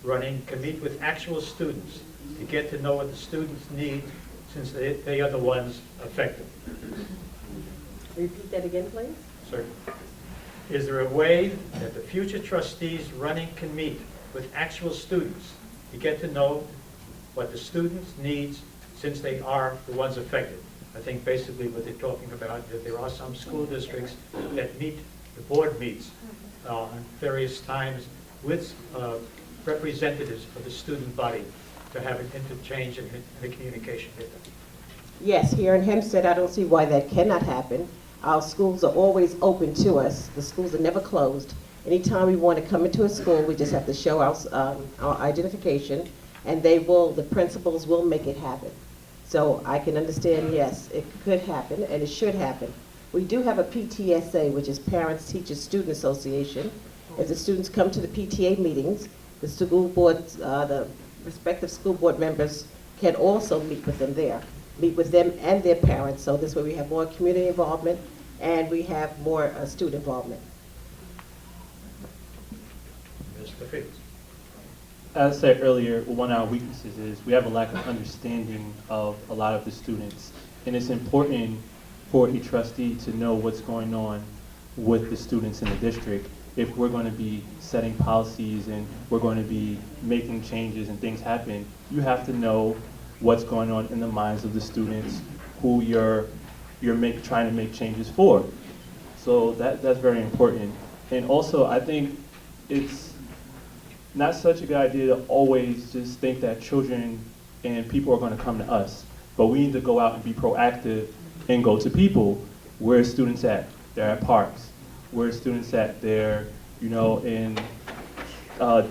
[SPEAKER 1] Running can meet with actual students to get to know what the students need, since they are the ones affected.
[SPEAKER 5] Repeat that again, please.
[SPEAKER 1] Sir, is there a way that the future trustees running can meet with actual students to get to know what the students' needs, since they are the ones affected? I think basically what they're talking about, that there are some school districts that meet, the board meets on various times with representatives of the student body to have an interchange and a communication with them.
[SPEAKER 5] Yes, here in Hempstead, I don't see why that cannot happen. Our schools are always open to us. The schools are never closed. Anytime we want to come into a school, we just have to show our identification, and the principals will make it happen. So I can understand, yes, it could happen, and it should happen. We do have a PTSA, which is Parents, Teachers, Student Association. If the students come to the PTA meetings, the school boards, the respective school board members can also meet with them there, meet with them and their parents. So this way we have more community involvement and we have more student involvement.
[SPEAKER 1] Mr. Fields.
[SPEAKER 6] As I said earlier, one of our weaknesses is we have a lack of understanding of a lot of the students. And it's important for a trustee to know what's going on with the students in the district. If we're going to be setting policies and we're going to be making changes and things happen, you have to know what's going on in the minds of the students who you're trying to make changes for. So that's very important. And also, I think it's not such a good idea to always just think that children and people are going to come to us. But we need to go out and be proactive and go to people. Where are students at? They're at parks. Where are students at? They're, in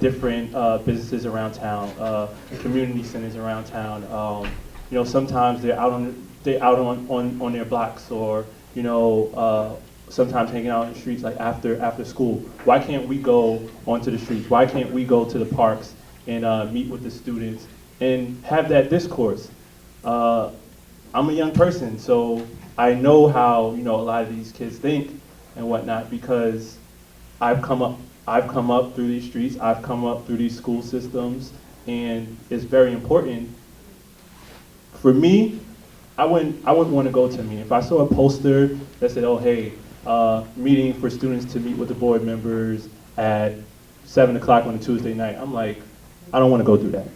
[SPEAKER 6] different businesses around town, community centers around town. Sometimes they're out on their blocks, or sometimes hanging out in the streets like after school. Why can't we go onto the streets? Why can't we go to the parks and meet with the students and have that discourse? I'm a young person, so I know how a lot of these kids think and whatnot, because I've come up through these streets, I've come up through these school systems, and it's very important. For me, I wouldn't want to go to a meeting. If I saw a poster that said, oh hey, meeting for students to meet with the board members at 7 o'clock on a Tuesday night, I'm like, I don't want to go do that.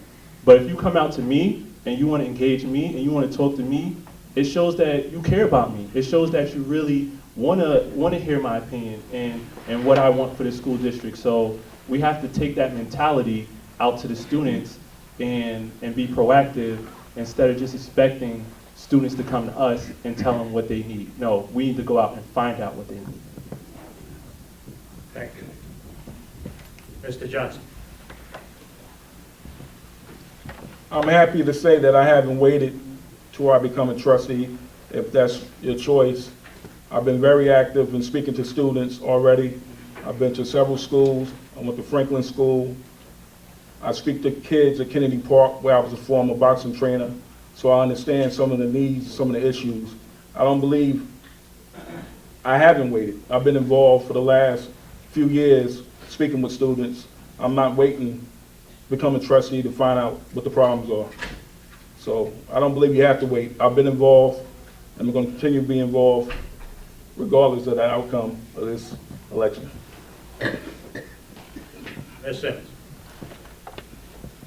[SPEAKER 6] But if you come out to me and you want to engage me and you want to talk to me, it shows that you care about me. It shows that you really want to hear my opinion and what I want for the school district. So we have to take that mentality out to the students and be proactive, instead of just expecting students to come to us and tell them what they need. No, we need to go out and find out what they need.
[SPEAKER 1] Thank you. Mr. Johnson.
[SPEAKER 2] I'm happy to say that I haven't waited till I become a trustee, if that's your choice. I've been very active in speaking to students already. I've been to several schools. I went to Franklin School. I speak to kids at Kennedy Park, where I was a former boxing trainer, so I understand some of the needs, some of the issues. I don't believe I haven't waited. I've been involved for the last few years speaking with students. I'm not waiting to become a trustee to find out what the problems are. So I don't believe you have to wait. I've been involved, and I'm going to continue to be involved regardless of the outcome of this election.
[SPEAKER 1] Ms. Simmons.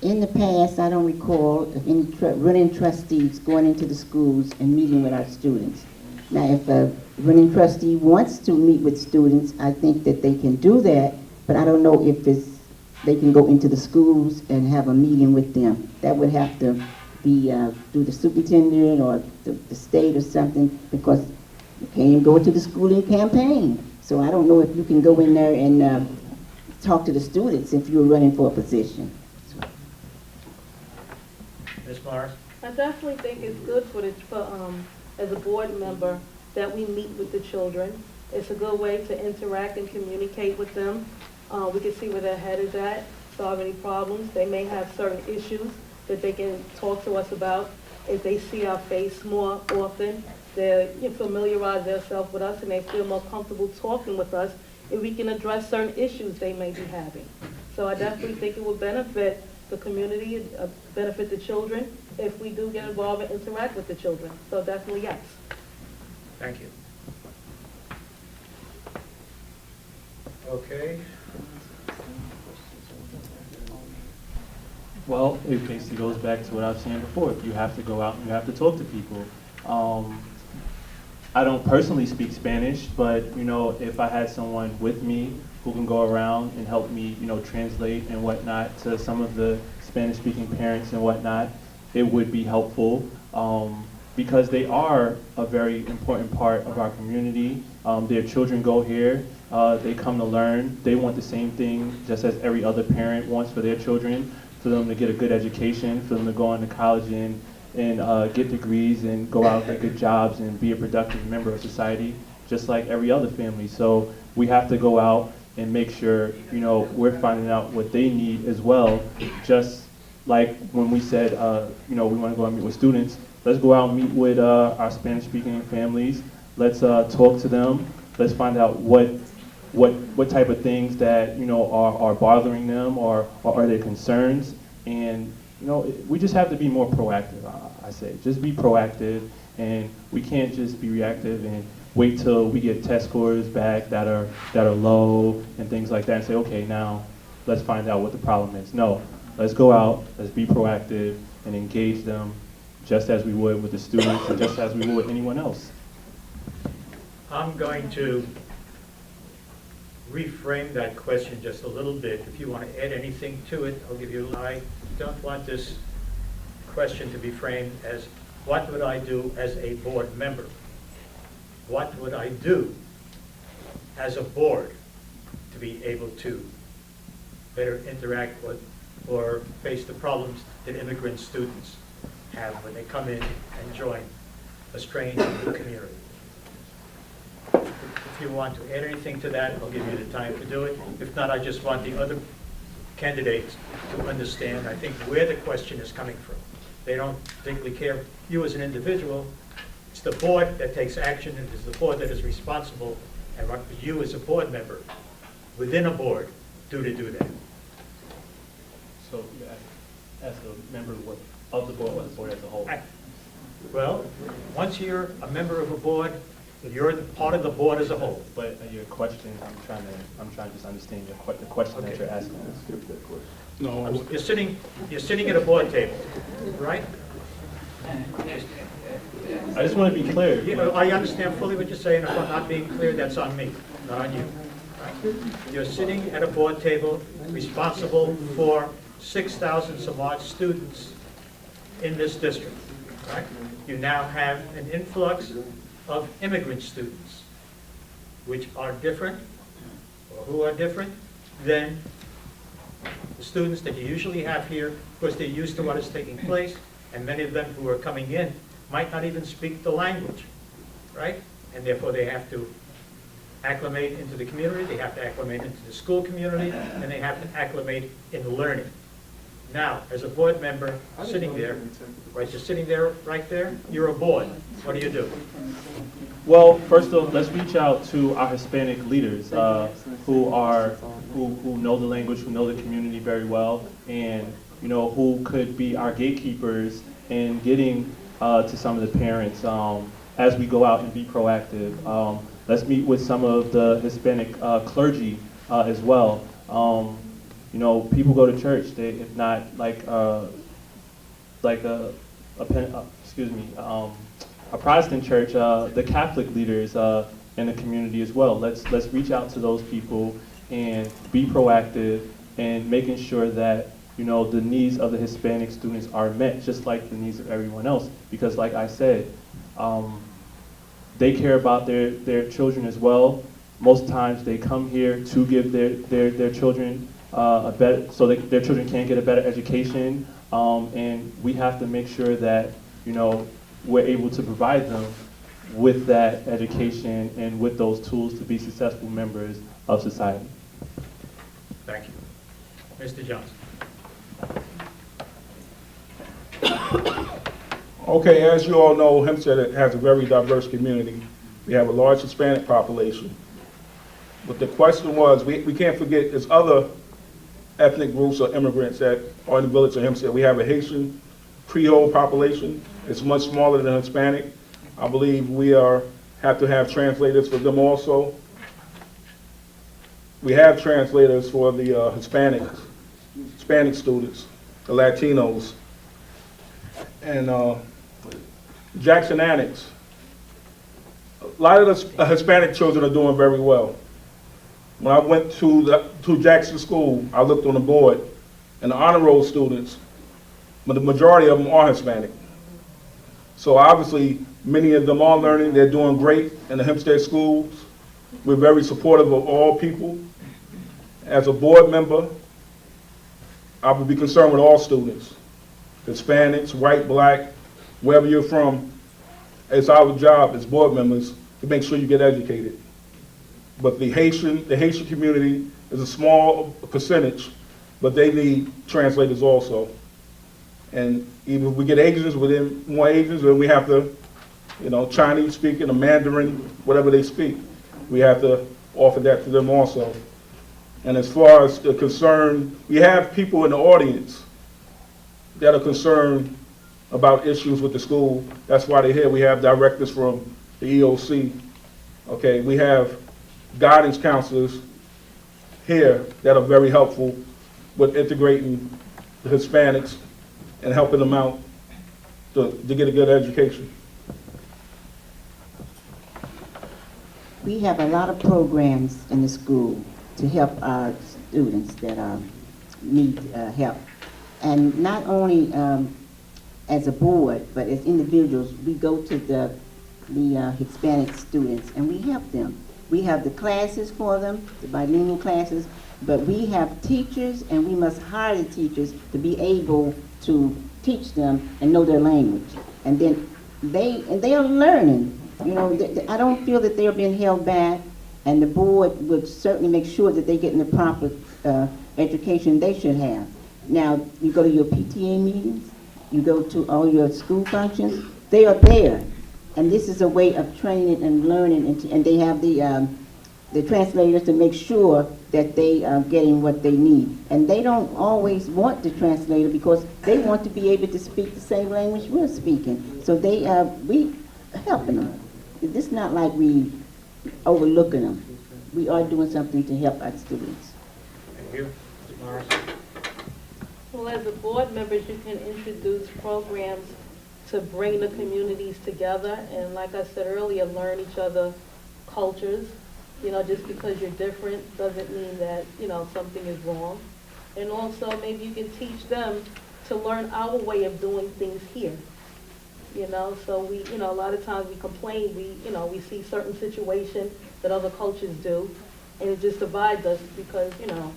[SPEAKER 3] In the past, I don't recall of any running trustees going into the schools and meeting with our students. Now, if a running trustee wants to meet with students, I think that they can do that, but I don't know if they can go into the schools and have a meeting with them. That would have to be through the superintendent or the state or something, because you can't even go into the school and campaign. So I don't know if you can go in there and talk to the students if you're running for a position.
[SPEAKER 1] Ms. Ms. Morris?
[SPEAKER 4] I definitely think it's good as a board member, that we meet with the children. It's a good way to interact and communicate with them. We can see where their head is at, solve any problems. They may have certain issues that they can talk to us about. If they see our face more often, they familiarize themselves with us and they feel more comfortable talking with us, and we can address certain issues they may be having. So I definitely think it will benefit the community, benefit the children, if we do get involved and interact with the children. So definitely yes.
[SPEAKER 1] Thank you. Okay.
[SPEAKER 6] Well, it basically goes back to what I was saying before. You have to go out and you have to talk to people. I don't personally speak Spanish, but if I had someone with me who can go around and help me, translate and whatnot to some of the Spanish-speaking parents and whatnot, it would be helpful because they are a very important part of our community. Their children go here, they come to learn. They want the same thing just as every other parent wants for their children, for them to get a good education, for them to go on to college and get degrees and go out and get good jobs and be a productive member of society, just like every other family. So we have to go out and make sure, we're finding out what they need as well. Just like when we said, we want to go out and meet with students, let's go out and meet with our Spanish-speaking families. Let's talk to them. Let's find out what type of things that, are bothering them or are their concerns. And, we just have to be more proactive, I say. Just be proactive, and we can't just be reactive and wait till we get test scores back that are low and things like that and say, okay, now let's find out what the problem is. No, let's go out, let's be proactive and engage them just as we would with the students and just as we would with anyone else.
[SPEAKER 1] I'm going to reframe that question just a little bit. If you want to add anything to it, I'll give you. I don't want this question to be framed as, what would I do as a board member? What would I do as a board to be able to better interact with or face the problems that immigrant students have when they come in and join a strange new community? If you want to add anything to that, I'll give you the time to do it. If not, I just want the other candidates to understand, I think, where the question is coming from. They don't particularly care you as an individual. It's the board that takes action, and it's the board that is responsible, and what you as a board member within a board do to do that.
[SPEAKER 6] So, as a member of the board or the board as a whole?
[SPEAKER 1] Well, once you're a member of a board, you're part of the board as a whole.
[SPEAKER 6] But your question, I'm trying to just understand the question that you're asking.
[SPEAKER 2] No,
[SPEAKER 1] You're sitting at a board table, right?
[SPEAKER 6] I just want to be clear.
[SPEAKER 1] I understand fully what you're saying. If I'm not being clear, that's on me, not on you. Right? You're sitting at a board table responsible for 6,000 some odd students in this district. Right? You now have an influx of immigrant students, which are different, or who are different than the students that you usually have here, because they're used to what is taking place, and many of them who are coming in might not even speak the language, right? And therefore they have to acclimate into the community, they have to acclimate into the school community, and they have to acclimate in learning. Now, as a board member sitting there, right, you're sitting there, right there, you're a board. What do you do?
[SPEAKER 6] Well, first off, let's reach out to our Hispanic leaders who know the language, who know the community very well, and who could be our gatekeepers in getting to some of the parents as we go out and be proactive. Let's meet with some of the Hispanic clergy as well. People go to church. If not a Protestant church, the Catholic leaders in the community as well. Let's reach out to those people and be proactive and making sure that the needs of the Hispanic students are met, just like the needs of everyone else. Because, like I said, they care about their children as well. Most times, they come here to give their children a better, so their children can get a better education. And we have to make sure that, you know, we're able to provide them with that education and with those tools to be successful members of society.
[SPEAKER 1] Thank you. Mr. Johnson.
[SPEAKER 2] Okay, as you all know, Hempstead has a very diverse community. We have a large Hispanic population. But the question was, we can't forget there's other ethnic groups or immigrants that are in the village of Hempstead. We have a Haitian Creole population. It's much smaller than Hispanic. I believe we have to have translators for them also. We have translators for the Hispanic students, the Latinos. And Jackson Annex, a lot of the Hispanic children are doing very well. When I went to Jackson School, I looked on the board, and the honor roll students, but the majority of them are Hispanic. So obviously, many of them are learning. They're doing great in the Hempstead schools. We're very supportive of all people. As a board member, I would be concerned with all students, Hispanics, white, black, wherever you're from. It's our job as board members to make sure you get educated. But the Haitian community is a small percentage, but they need translators also. And even if we get Asians, within more Asians, then we have to, you know, Chinese speaking or Mandarin, whatever they speak, we have to offer that to them also. And as far as the concern, we have people in the audience that are concerned about issues with the school. That's why they're here. We have directors from the EOC. Okay, we have guidance counselors here that are very helpful with integrating the Hispanics and helping them out to get a good education.
[SPEAKER 3] We have a lot of programs in the school to help our students that need help. And not only as a board, but as individuals, we go to the Hispanic students and we help them. We have the classes for them, the bilingual classes, but we have teachers and we must hire the teachers to be able to teach them and know their language. And then they are learning. You know, I don't feel that they're being held back, and the board would certainly make sure that they get in the proper education they should have. Now, you go to your PTA meetings, you go to all your school functions, they are there. And this is a way of training and learning, and they have the translators to make sure that they are getting what they need. And they don't always want the translator because they want to be able to speak the same language we're speaking. So we helping them. It's not like we overlooking them. We are doing something to help our students.
[SPEAKER 1] Thank you. Ms. Morris.
[SPEAKER 4] Well, as a board members, you can introduce programs to bring the communities together and, like I said earlier, learn each other's cultures. You know, just because you're different doesn't mean that, you know, something is wrong. And also, maybe you can teach them to learn our way of doing things here. You know, so we, you know, a lot of times we complain, we see certain situations that other cultures do, and it just divides us because, you know,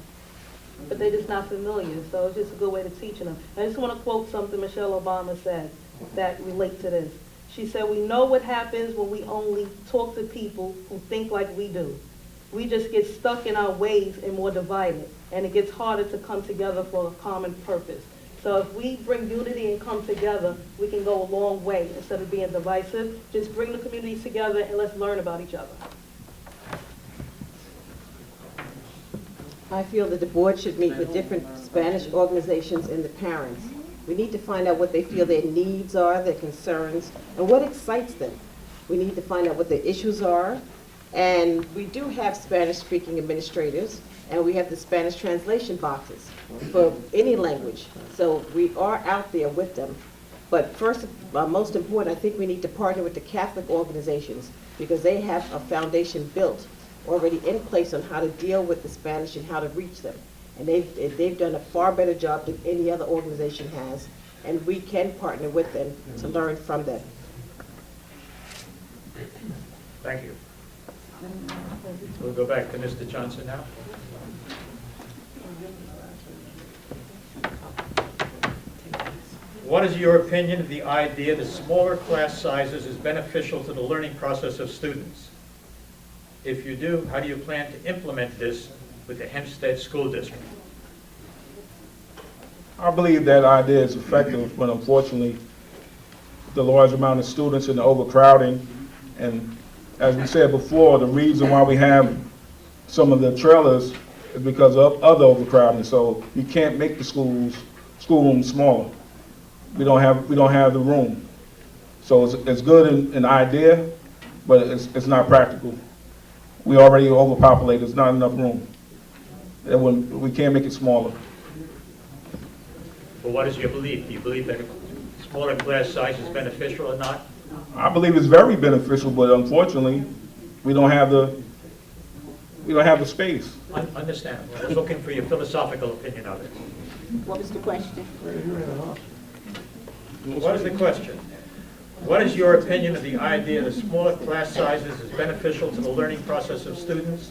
[SPEAKER 4] but they're just not familiar. So it's just a good way to teach them. I just want to quote something Michelle Obama said that relate to this. She said, "We know what happens when we only talk to people who think like we do. We just get stuck in our ways and more divided, and it gets harder to come together for a common purpose." So if we bring unity and come together, we can go a long way instead of being divisive. Just bring the communities together and let's learn about each other.
[SPEAKER 5] I feel that the board should meet with different Spanish organizations and the parents. We need to find out what they feel their needs are, their concerns, and what excites them. We need to find out what their issues are. And we do have Spanish-speaking administrators, and we have the Spanish translation boxes for any language. So we are out there with them. But first, most important, I think we need to partner with the Catholic organizations because they have a foundation built already in place on how to deal with the Spanish and how to reach them. And they've done a far better job than any other organization has. And we can partner with them to learn from them.
[SPEAKER 1] Thank you. We'll go back to Mr. Johnson now. What is your opinion of the idea that smaller class sizes is beneficial to the learning process of students? If you do, how do you plan to implement this with the Hempstead School District?
[SPEAKER 2] I believe that idea is effective, but unfortunately, the large amount of students and the overcrowding, and as we said before, the reason why we have some of the trailers is because of other overcrowding. So you can't make the schoolrooms smaller. We don't have the room. So it's good in idea, but it's not practical. We already overpopulated. There's not enough room. We can't make it smaller.
[SPEAKER 1] Well, what is your belief? Do you believe that a smaller class size is beneficial or not?
[SPEAKER 2] I believe it's very beneficial, but unfortunately, we don't have the space.
[SPEAKER 1] Understandable. I was looking for your philosophical opinion of it.
[SPEAKER 3] What was the question?
[SPEAKER 1] What is the question? What is your opinion of the idea that smaller class sizes is beneficial to the learning process of students?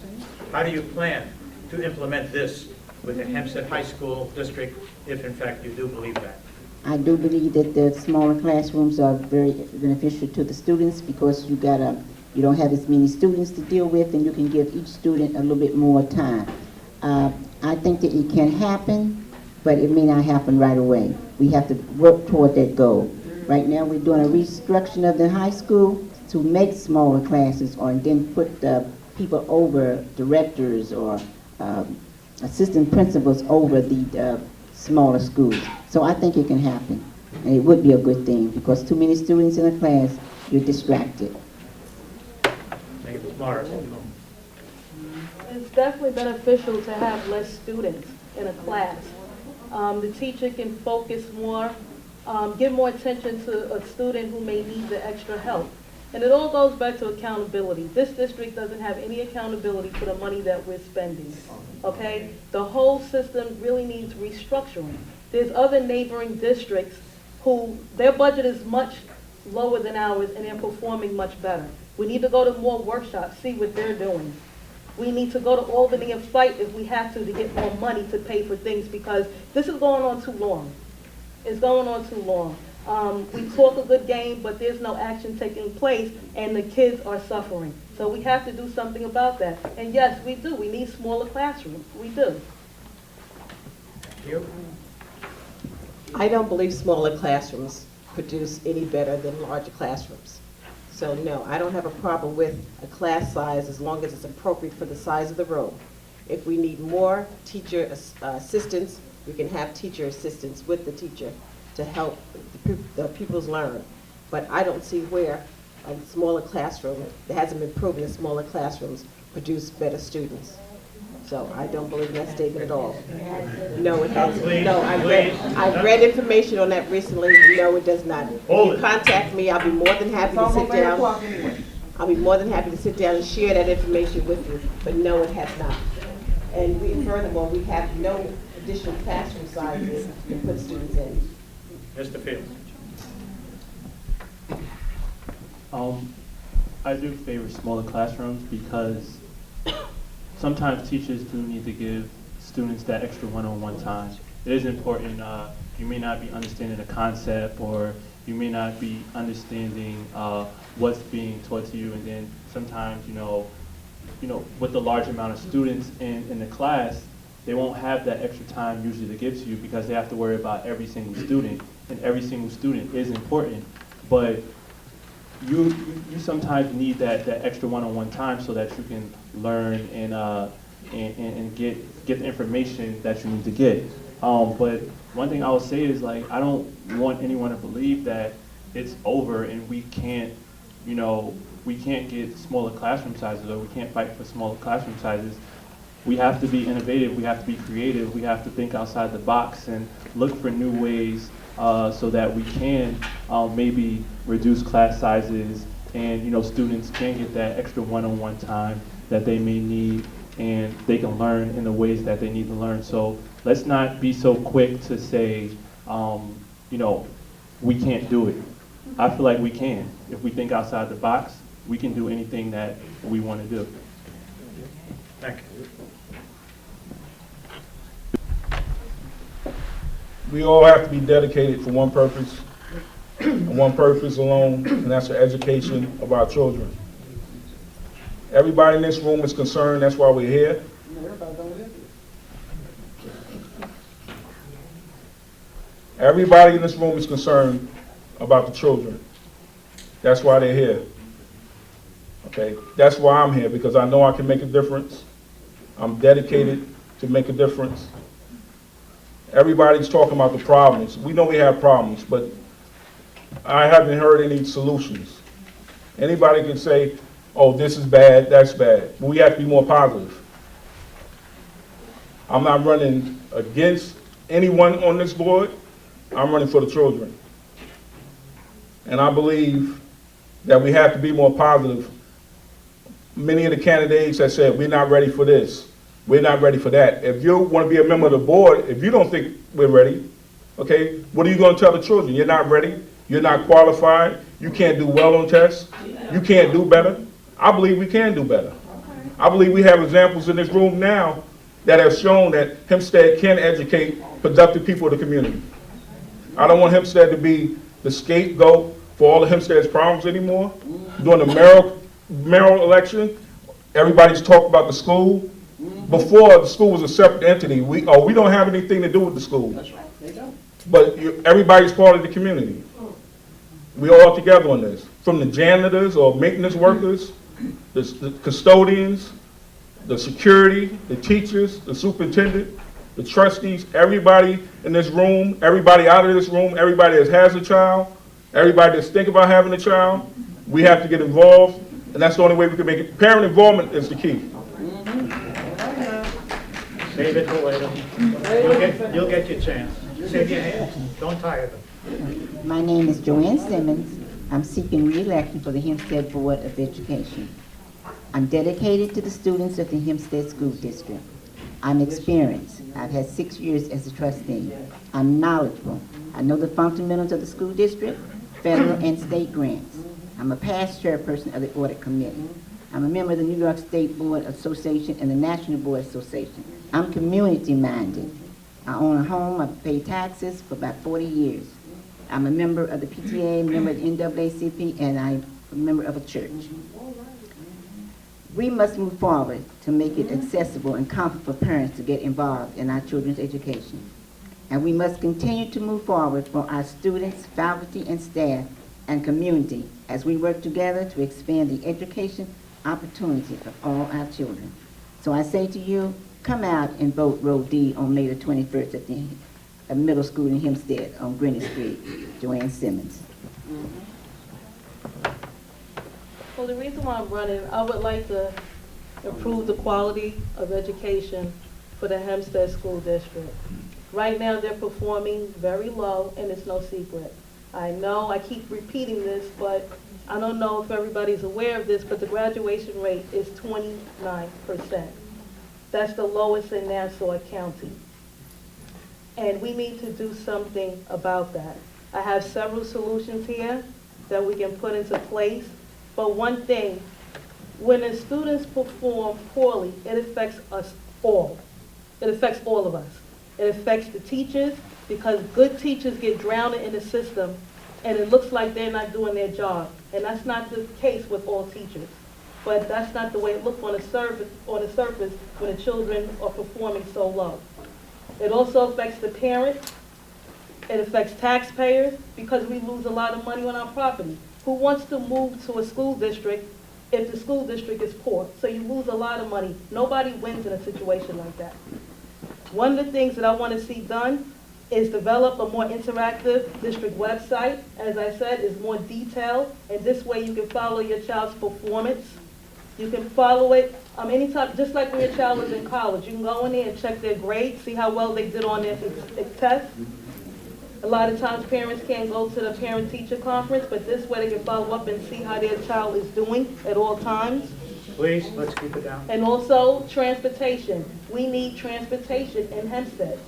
[SPEAKER 1] How do you plan to implement this with the Hempstead High School District, if in fact you do believe that?
[SPEAKER 3] I do believe that the smaller classrooms are very beneficial to the students because you don't have as many students to deal with, and you can give each student a little bit more time. I think that it can happen, but it may not happen right away. We have to work toward that goal. Right now, we're doing a restructuring of the high school to make smaller classes, or and then put people over, directors or assistant principals over the smaller schools. So I think it can happen, and it would be a good thing because too many students in a class, you're distracted.
[SPEAKER 1] Thank you, Ms. Morris.
[SPEAKER 4] It's definitely beneficial to have less students in a class. The teacher can focus more, give more attention to a student who may need the extra help. And it all goes back to accountability. This district doesn't have any accountability for the money that we're spending, okay? The whole system really needs restructuring. There's other neighboring districts who, their budget is much lower than ours and they're performing much better. We need to go to more workshops, see what they're doing. We need to go to Albany and fight if we have to get more money to pay for things because this is going on too long. It's going on too long. We talk a good game, but there's no action taking place, and the kids are suffering. So we have to do something about that. And yes, we do. We need smaller classrooms. We do.
[SPEAKER 1] Thank you.
[SPEAKER 5] I don't believe smaller classrooms produce any better than larger classrooms. So no, I don't have a problem with a class size as long as it's appropriate for the size of the room. If we need more teacher assistants, we can have teacher assistants with the teacher to help the pupils learn. But I don't see where a smaller classroom, that hasn't been proven that smaller classrooms produce better students. So I don't believe in that statement at all. No, it hasn't. No, I've read information on that recently. No, it does not. If you contact me, I'll be more than happy to sit down. I'll be more than happy to sit down and share that information with you. But no, it has not. And furthermore, we have no additional classroom sizes to put students in.
[SPEAKER 1] Mr. Fields.
[SPEAKER 6] I do favor smaller classrooms because sometimes teachers do need to give students that extra one-on-one time. It is important. You may not be understanding the concept, or you may not be understanding what's being taught to you, and then sometimes, with the large amount of students in the class, they won't have that extra time usually to give to you because they have to worry about every single student, and every single student is important. But you sometimes need that extra one-on-one time so that you can learn and get the information that you need to get. But one thing I would say is, like, I don't want anyone to believe that it's over and we can't get smaller classroom sizes, or we can't fight for smaller classroom sizes. We have to be innovative, we have to be creative, we have to think outside the box and look for new ways so that we can maybe reduce class sizes, and students can get that extra one-on-one time that they may need, and they can learn in the ways that they need to learn. So let's not be so quick to say, we can't do it. I feel like we can. If we think outside the box, we can do anything that we want to do.
[SPEAKER 1] Thank you.
[SPEAKER 2] we all have to be dedicated for one purpose, and one purpose alone, and that's the education of our children. Everybody in this room is concerned, that's why we're here. Everybody in this room is concerned about the children. That's why they're here. Okay? That's why I'm here, because I know I can make a difference. I'm dedicated to make a difference. Everybody's talking about the problems. We know we have problems, but I haven't heard any solutions. Anybody can say, oh, this is bad, that's bad. But we have to be more positive. I'm not running against anyone on this board. I'm running for the children. And I believe that we have to be more positive. Many of the candidates have said, we're not ready for this. We're not ready for that. If you want to be a member of the board, if you don't think we're ready, okay, what are you going to tell the children? You're not ready. You're not qualified. You can't do well on tests. You can't do better. I believe we can do better. I believe we have examples in this room now that have shown that Hempstead can educate productive people in the community. I don't want Hempstead to be the scapegoat for all of Hempstead's problems anymore. During the mayoral election, everybody's talked about the school. Before, the school was a separate entity. We don't have anything to do with the school. That's right, they don't. But everybody's part of the community. We're all together on this. From the janitors or maintenance workers, the custodians, the security, the teachers, the superintendent, the trustees, everybody in this room, everybody out of this room, everybody that has a child, everybody that's thinking about having a child, we have to get involved, and that's the only way we can make it. Parent involvement is the key.
[SPEAKER 1] Save it till later. You'll get your chance. Save your hands. Don't tire them.
[SPEAKER 3] My name is Joanne Simmons. I'm seeking re-election for the Hempstead Board of Education. I'm dedicated to the students of the Hempstead School District. I'm experienced. I've had 6 years as a trustee. I'm knowledgeable. I know the fundamentals of the school district, federal and state grants. I'm a past chairperson of the audit committee. I'm a member of the New York State Board Association and the National Board Association. I'm community-minded. I own a home. I've paid taxes for about 40 years. I'm a member of the PTA, a member of the NAACP, and I'm a member of a church. We must move forward to make it accessible and comfortable for parents to get involved in our children's education. And we must continue to move forward for our students, faculty, and staff, and community as we work together to expand the education opportunity of all our children. So I say to you, come out and vote Row D on May the 21st at the middle school in Hempstead on Greenwich Street. Joanne Simmons.
[SPEAKER 4] Well, the reason why I'm running, I would like to improve the quality of education for the Hempstead School District. Right now, they're performing very low, and it's no secret. I know I keep repeating this, but I don't know if everybody's aware of this, but the graduation rate is 29%. That's the lowest in Nassau County. And we need to do something about that. I have several solutions here that we can put into place. But one thing, when the students perform poorly, it affects us all. It affects all of us. It affects the teachers, because good teachers get drowned in the system, and it looks like they're not doing their job. And that's not the case with all teachers. But that's not the way it looks on the surface when the children are performing so low. It also affects the parents. It affects taxpayers, because we lose a lot of money on our property. Who wants to move to a school district if the school district is poor? So you lose a lot of money. Nobody wins in a situation like that. One of the things that I want to see done is develop a more interactive district website. As I said, is more detailed, and this way you can follow your child's performance. You can follow it anytime, just like when your child was in college. You can go in there and check their grades, see how well they did on their test. A lot of times parents can't go to the parent-teacher conference, but this way they can follow up and see how their child is doing at all times.
[SPEAKER 1] Please, let's keep it down.
[SPEAKER 4] And also transportation. We need transportation in Hempstead.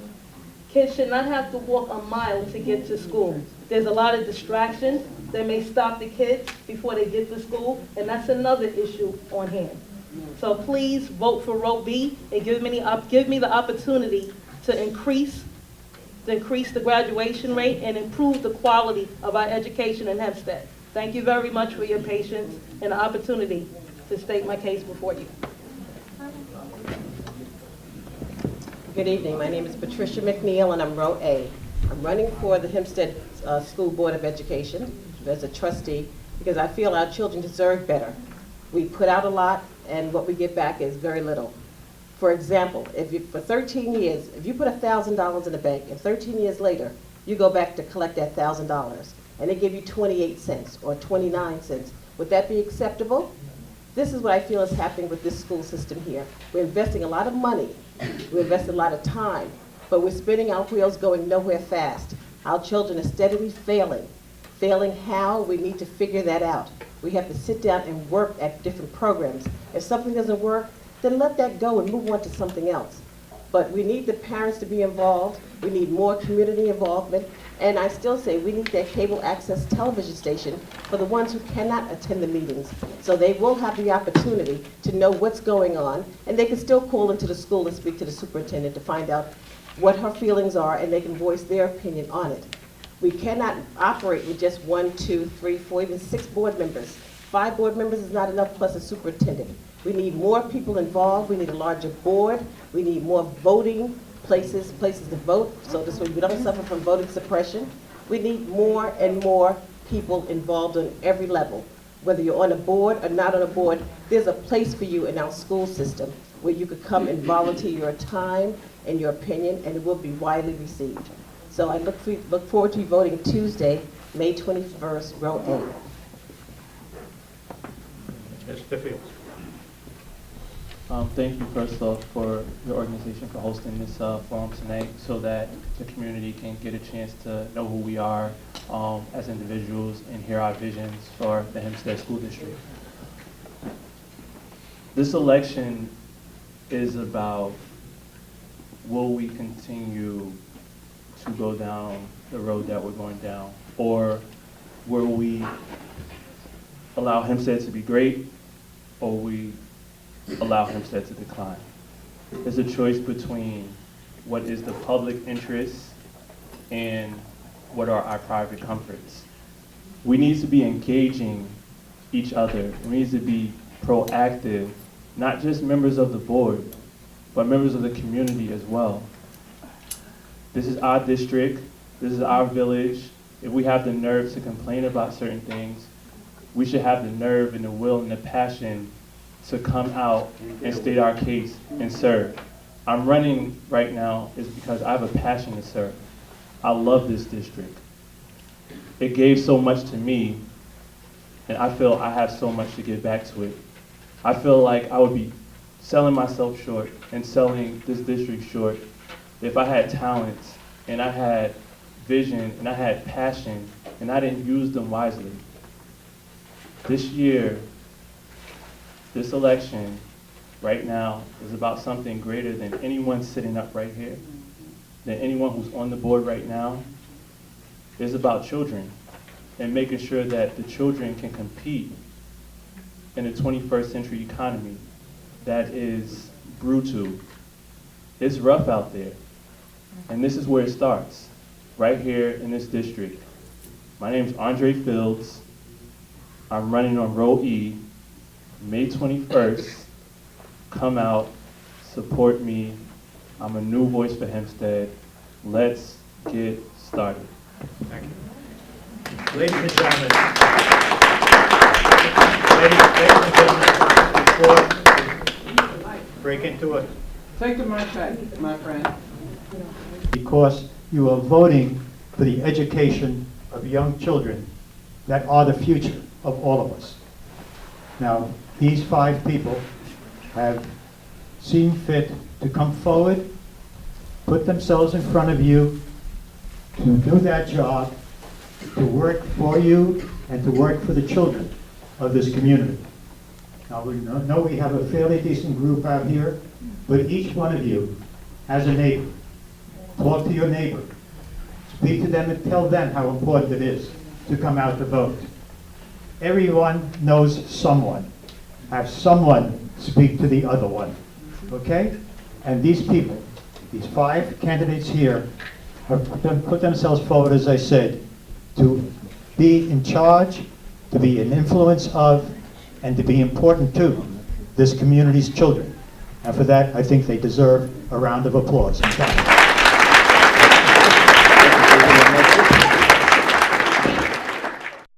[SPEAKER 4] Kids should not have to walk a mile to get to school. There's a lot of distractions that may stop the kids before they get to school, and that's another issue on hand. So please vote for Row B and give me the opportunity to increase to increase the graduation rate and improve the quality of our education in Hempstead. Thank you very much for your patience and the opportunity to state my case before you.
[SPEAKER 5] Good evening. My name is Patricia McNeil, and I'm row A. I'm running for the Hempstead School Board of Education as a trustee because I feel our children deserve better. We put out a lot, and what we get back is very little. For example, for 13 years, if you put $1,000 in the bank, and 13 years later, you go back to collect that $1,000, and they give you 28 cents or 29 cents, would that be acceptable? This is what I feel is happening with this school system here. We're investing a lot of money, we're investing a lot of time, but we're spinning our wheels going nowhere fast. Our children are steadily failing. Failing how? We need to figure that out. We have to sit down and work at different programs. If something doesn't work, then let that go and move on to something else. But we need the parents to be involved. We need more community involvement. And I still say we need that cable access television station for the ones who cannot attend the meetings. So they will have the opportunity to know what's going on, and they can still call into the school and speak to the superintendent to find out what her feelings are, and they can voice their opinion on it. We cannot operate with just 1, 2, 3, 4, even 6 board members. 5 board members is not enough, plus a superintendent. We need more people involved. We need a larger board. We need more voting places to vote, so this way we don't suffer from voting suppression. We need more and more people involved on every level. Whether you're on a board or not on a board, there's a place for you in our school system where you could come and volunteer your time and your opinion, and it will be widely received. So I look forward to you voting Tuesday, May 21st, row A.
[SPEAKER 1] Mr. Fields.
[SPEAKER 6] Thank you, first off, for your organization for hosting this forum tonight so that the community can get a chance to know who we are as individuals and hear our visions for the Hempstead School District. This election is about, will we continue to go down the road that we're going down, or will we allow Hempstead to be great, or we allow Hempstead to decline? There's a choice between what is the public interest and what are our private comforts. We need to be engaging each other. We need to be proactive, not just members of the board, but members of the community as well. This is our district, this is our village. If we have the nerve to complain about certain things, we should have the nerve and the will and the passion to come out and state our case and serve. I'm running right now is because I have a passion to serve. I love this district. It gave so much to me, and I feel I have so much to give back to it. I feel like I would be selling myself short and selling this district short if I had talents and I had vision and I had passion and I didn't use them wisely. This year, this election right now is about something greater than anyone sitting up right here, than anyone who's on the board right now. It's about children and making sure that the children can compete in a 21st century economy that is brutal. It's rough out there. And this is where it starts, right here in this district. My name is Andre Fields. I'm running on row E, May 21st. Come out, support me. I'm a new voice for Hempstead. Let's get started.
[SPEAKER 1] Thank you. Ladies and gentlemen, before we break into it,
[SPEAKER 7] Take the mic back, my friend.
[SPEAKER 1] because you are voting for the education of young children that are the future of all of us. Now, these 5 people have seen fit to come forward, put themselves in front of you, to do that job, to work for you, and to work for the children of this community. Now, we know we have a fairly decent group out here, but each one of you has a neighbor. Talk to your neighbor. Speak to them and tell them how important it is to come out to vote. Everyone knows someone. Have someone speak to the other one, okay? And these people, these 5 candidates here, have put themselves forward, as I said, to be in charge, to be an influence of, and to be important to this community's children. And for that, I think they deserve a round of applause. Thank you.